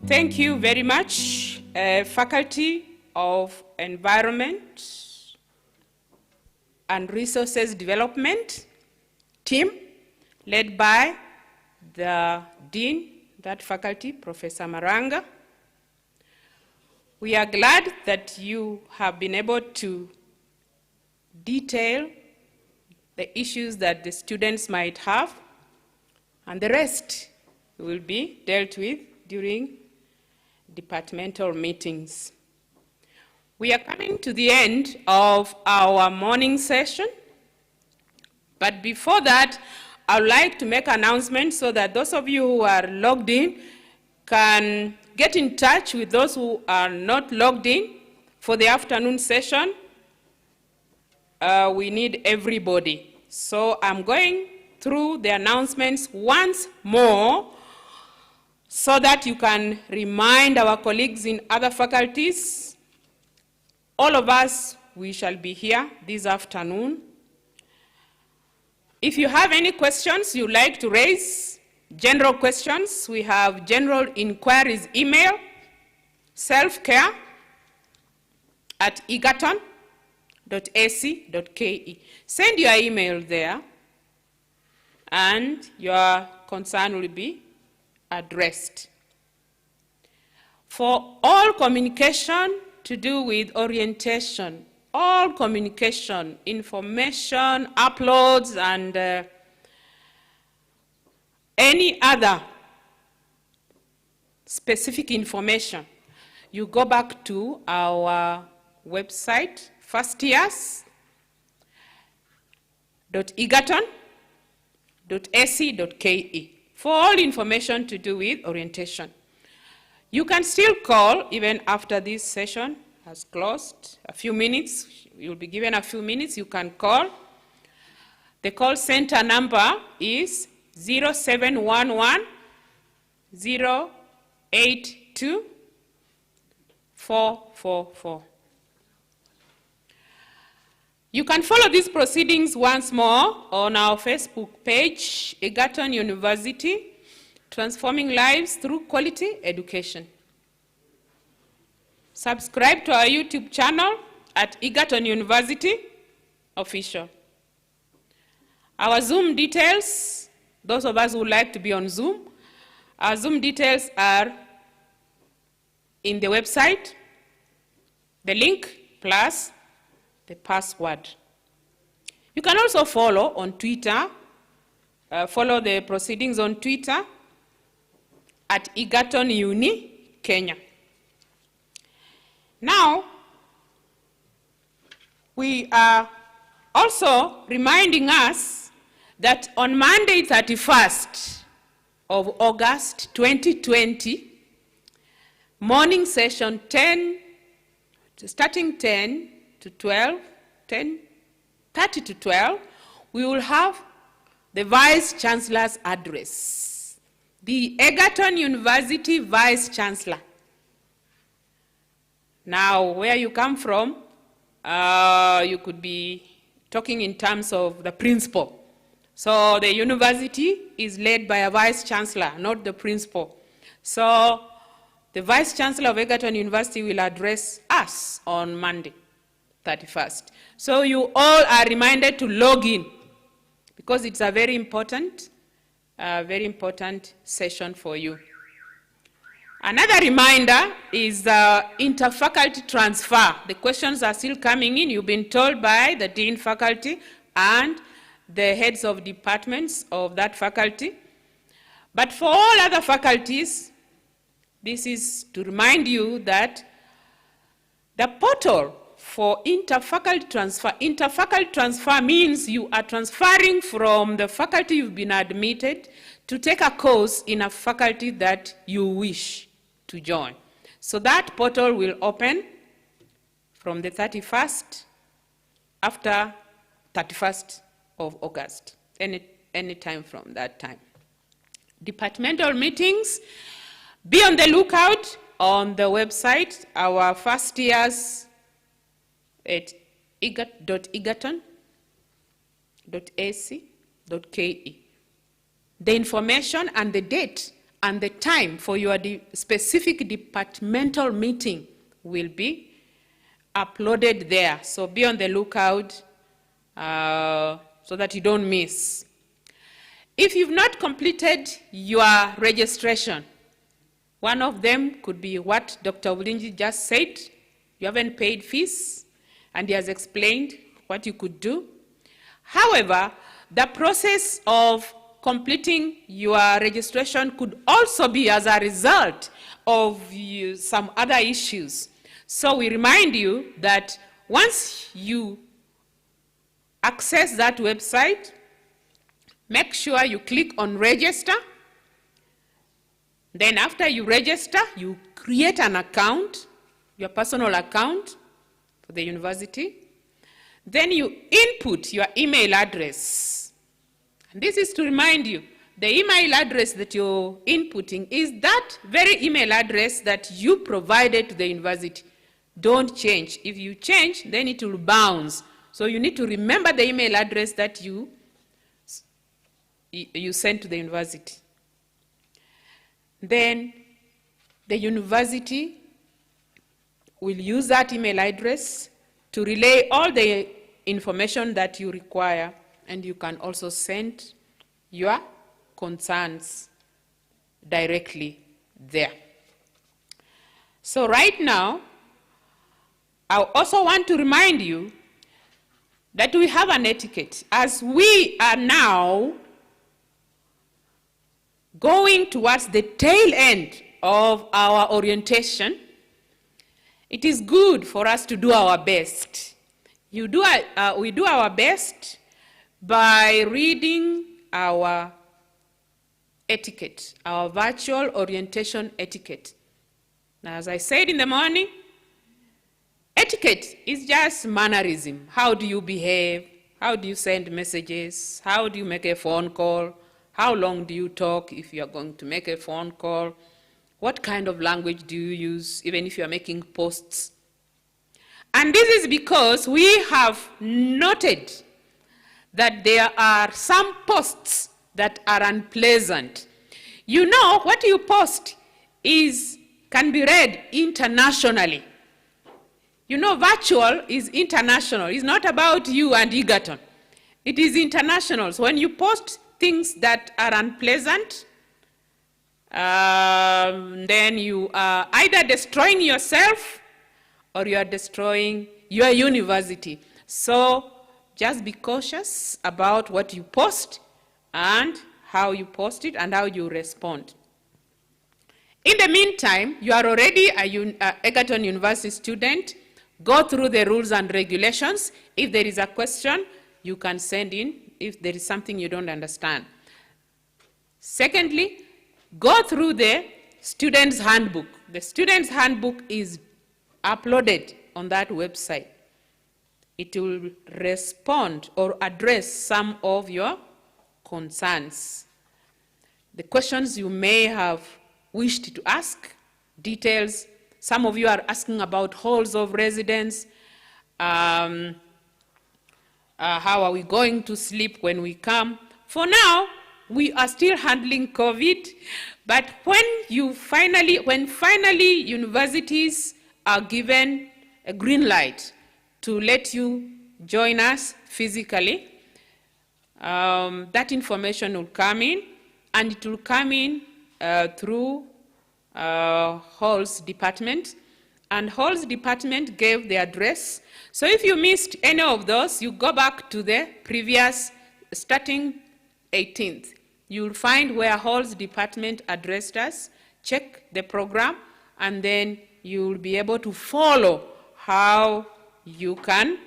Thank you very much, Faculty of Environment and Resources Development team, led by the Dean, that faculty, Professor Maranga. We are glad that you have been able to detail the issues that the students might have, and the rest will be dealt with during departmental meetings. We are coming to the end of our morning session, but before that, I would like to make an announcement so that those of you who are logged in can get in touch with those who are not logged in for the afternoon session. We need everybody. So I'm going through the announcements once more so that you can remind our colleagues in other faculties. All of us, we shall be here this afternoon. If you have any questions you'd like to raise, general questions, we have general inquiries email, selfcare@egerton.ac.ke. Send your email there, and your concern will be addressed. For all communication to do with orientation, all communication, information, uploads, and any other specific information, you go back to our website, firstyears.egerton.ac.ke, for all information to do with orientation. You can still call even after this session has closed. A few minutes, you'll be given a few minutes, you can call. The call center number is 0711 082 444. You can follow these proceedings once more on our Facebook page, Egerton University, Transforming Lives Through Quality Education. Subscribe to our YouTube channel at Egerton University Official. Our Zoom details, those of us who like to be on Zoom, our Zoom details are in the website, the link plus the password. You can also follow on Twitter, follow the proceedings on Twitter at Egerton Uni, Kenya. Now, we are also reminding us that on Monday, 31st of August 2020, morning session starting 10 to 12, 10:30 to 12, we will have the Vice Chancellor's address. The Egerton University Vice Chancellor. Now, where you come from, you could be talking in terms of the principal. So the university is led by a Vice Chancellor, not the principal. So the Vice Chancellor of Egerton University will address us on Monday, 31st. So you all are reminded to log in because it's a very important session for you. Another reminder is interfaculty transfer. The questions are still coming in. You've been told by the dean faculty and the heads of departments of that faculty. But for all other faculties, This is to remind you that the portal for interfaculty transfer means you are transferring from the faculty you've been admitted to take a course in a faculty that you wish to join. So that portal will open from the 31st after 31st of August, any time from that time. Departmental meetings, be on the lookout on the website, our first years at egerton.ac.ke. The information and the date and the time for your specific departmental meeting will be uploaded there. So be on the lookout so that you don't miss. If you've not completed your registration, one of them could be what Dr. Bulinji just said. You haven't paid fees, and he has explained what you could do. However, the process of completing your registration could also be as a result of some other issues. So we remind you that once you access that website, make sure you click on register. Then after you register, you create an account, your personal account for the university. Then you input your email address. And this is to remind you, the email address that you're inputting is that very email address that you provided to the university. Don't change. If you change, then it will bounce. So you need to remember the email address that you sent to the university. Then the university will use that email address to relay all the information that you require, and you can also send your concerns directly there. So right now, I also want to remind you that we have an etiquette. As we are now going towards the tail end of our orientation, it is good for us to do our best. We do our best by reading our etiquette, our virtual orientation etiquette. Now, as I said in the morning, etiquette is just mannerism. How do you behave? How do you send messages? How do you make a phone call? How long do you talk if you are going to make a phone call? What kind of language do you use, even if you are making posts? And this is because we have noted that there are some posts that are unpleasant. You know, what you post can be read internationally. You know, virtual is international. It's not about you and Egerton. It is international. So when you post things that are unpleasant, then you are either destroying yourself or you are destroying your university. So just be cautious about what you post and how you post it and how you respond. In the meantime, you are already a Egerton University student. Go through the rules and regulations. If there is a question, you can send in if there is something you don't understand. Secondly, go through the student's handbook. The student's handbook is uploaded on that website. It will respond or address some of your concerns. The questions you may have wished to ask, details. Some of you are asking about halls of residence. How are we going to sleep when we come? For now, we are still handling COVID, but when finally universities are given a green light to let you join us physically, that information will come in, and it will come in through Hall's department, and Hall's department gave the address. So if you missed any of those, you go back to the previous, starting 18th. You'll find where Hall's department addressed us. check the program, and then you'll be able to follow how you can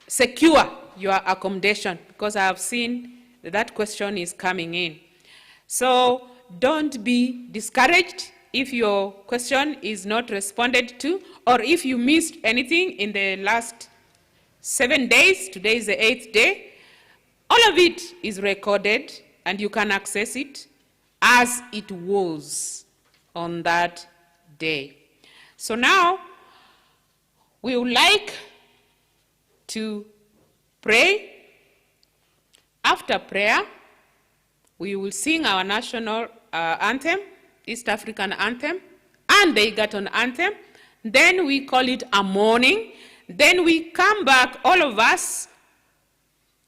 secure your accommodation, because I have seen that question is coming in. So don't be discouraged if your question is not responded to, or if you missed anything in the last 7 days. Today is the 8th day. All of it is recorded, and you can access it as it was on that day. So now, we would like to pray. After prayer, we will sing our national anthem, East African anthem, and the Egerton anthem. Then we call it a morning. Then we come back, all of us,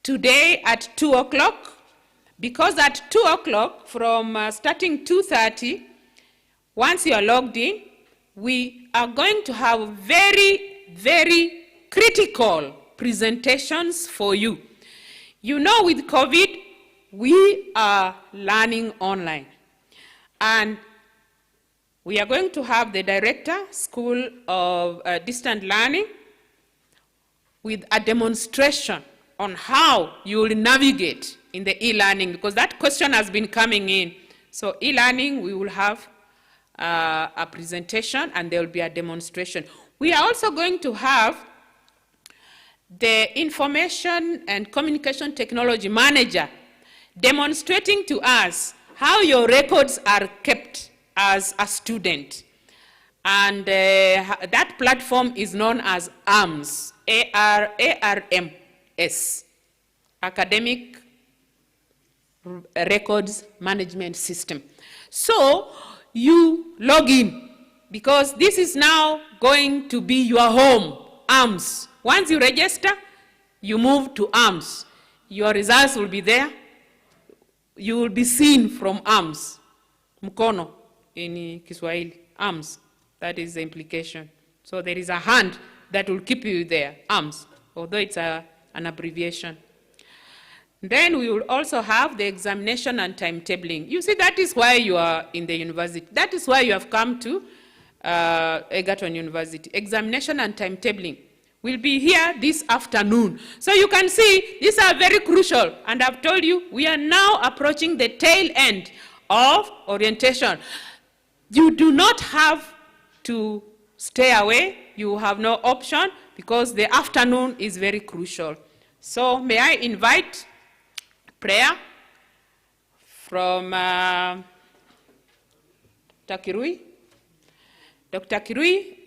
today at 2 o'clock, because at 2 o'clock, from starting 2:30, once you are logged in, we are going to have very, very critical presentations for you. You know, with COVID, we are learning online. And we are going to have the director, School of Distant Learning, with a demonstration on how you will navigate in the e-learning, because that question has been coming in. So e-learning, we will have a presentation, and there will be a demonstration. We are also going to have the Information and Communication Technology Manager demonstrating to us how your records are kept as a student. And that platform is known as ARMS, ARMS, Academic Records Management System. So you log in, because this is now going to be your home, ARMS. Once you register, you move to ARMS. Your results will be there. You will be seen from ARMS. Mkono in Kiswahili, ARMS. That is the implication. So there is a hand that will keep you there, ARMS, although it's an abbreviation. Then we will also have the examination and timetabling. You see, that is why you are in the university. That is why you have come to Egerton University. Examination and timetabling will be here this afternoon. So you can see these are very crucial. And I've told you, we are now approaching the tail end of orientation. You do not have to stay away. You have no option, because the afternoon is very crucial. So may I invite prayer from Dr. Kirui. Dr. Kirui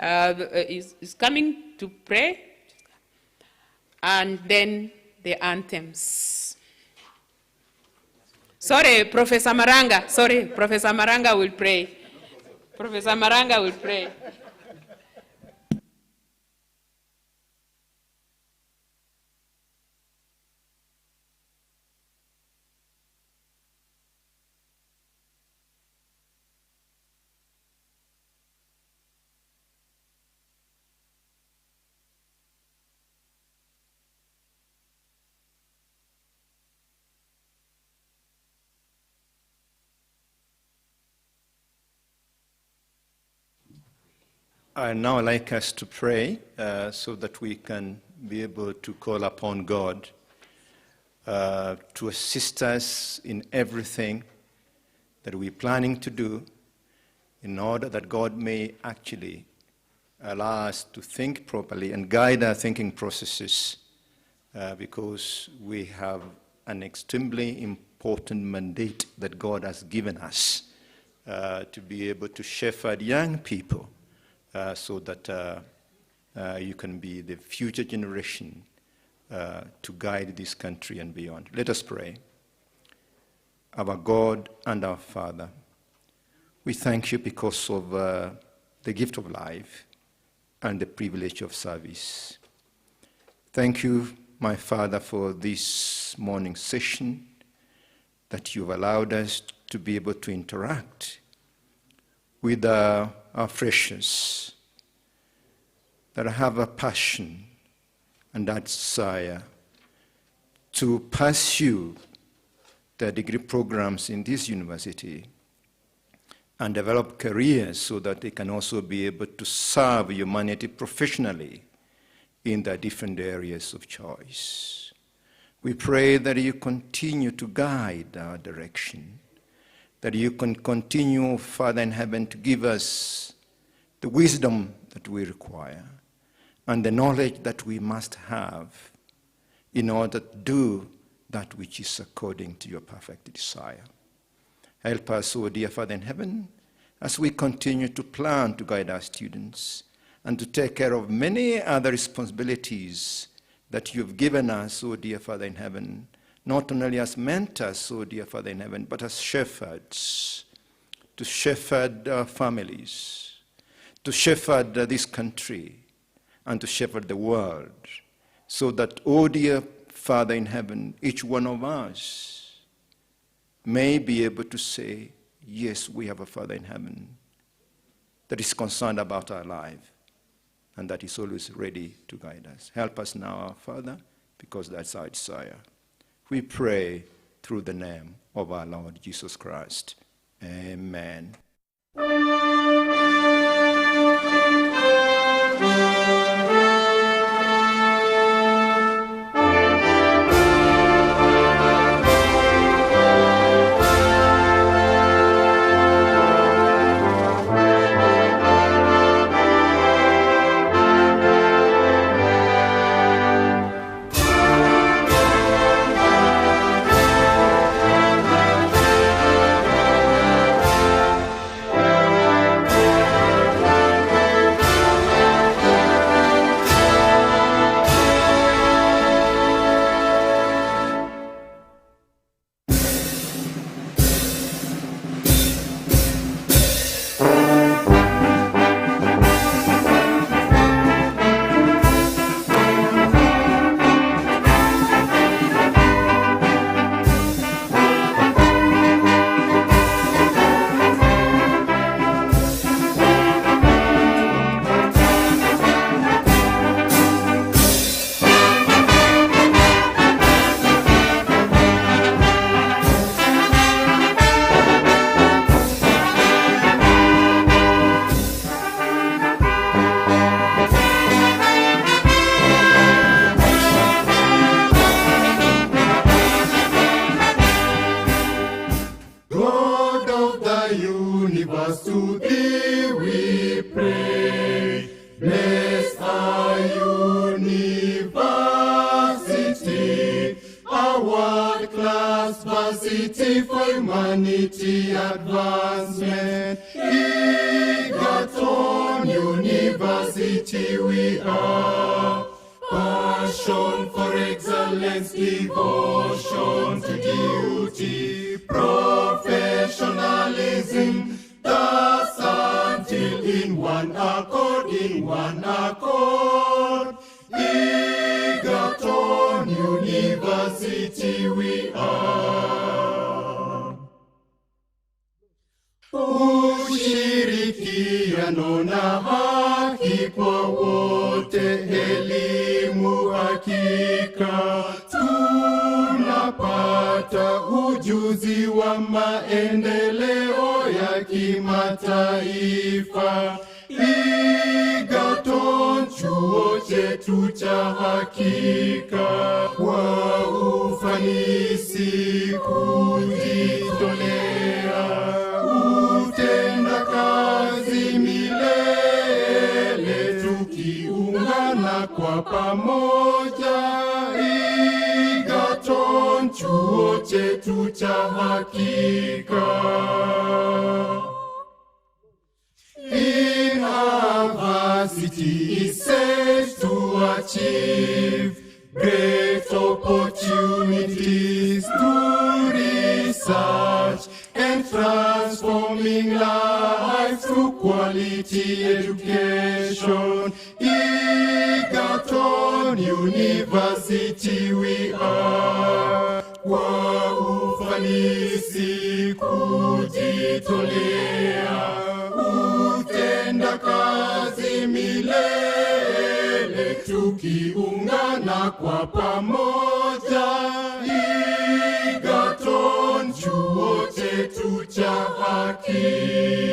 is coming to pray, and then the anthems. Sorry, Professor Maranga. Sorry, Professor Maranga will pray. Professor Maranga will pray. I'd now like us to pray so that we can be able to call upon God to assist us in everything that we're planning to do, in order that God may actually allow us to think properly and guide our thinking processes, because we have an extremely important mandate that God has given us to be able to shepherd young people so that you can be the future generation to guide this country and beyond. Let us pray. Our God and our Father, we thank you because of the gift of life and the privilege of service. Thank you, my Father, for this morning session, that you've allowed us to be able to interact with our freshers that have a passion and that desire to pursue their degree programs in this university and develop careers so that they can also be able to serve humanity professionally in their different areas of choice. We pray that you continue to guide our direction, that you can continue, Father in heaven, to give us the wisdom that we require and the knowledge that we must have in order to do that which is according to your perfect desire. Help us, O dear Father in heaven, as we continue to plan to guide our students and to take care of many other responsibilities that you've given us, O dear Father in heaven, not only as mentors, O dear Father in heaven, but as shepherds, to shepherd our families, to shepherd this country, and to shepherd the world, so that, O dear Father in heaven, each one of us may be able to say, yes, we have a Father in heaven that is concerned about our life and that is always ready to guide us. Help us now, our Father, because that's our desire. We pray through the name of our Lord Jesus Christ. Amen. Varsity for Humanity Advancement. Egerton University we are. Passion for excellence, devotion to duty, professionalism, thus until in one accord, Egerton University we are. Ushirikiano na haki kwa wote, elimu hakika, tunapata ujuzi wa maendeleo ya kimataifa. Egerton chuo chetu cha hakika, kwa ufanisi kujitolea, utenda kazi milele, tukiungana kwa pamoja. Egerton chuo chetu cha hakika. In our varsity is set to achieve great opportunities through research and transforming lives through quality education. Egerton University we are. Kwa ufanisi kujitolea, utenda kazi milele, tukiungana kwa pamoja. Egerton chuo chetu cha haki.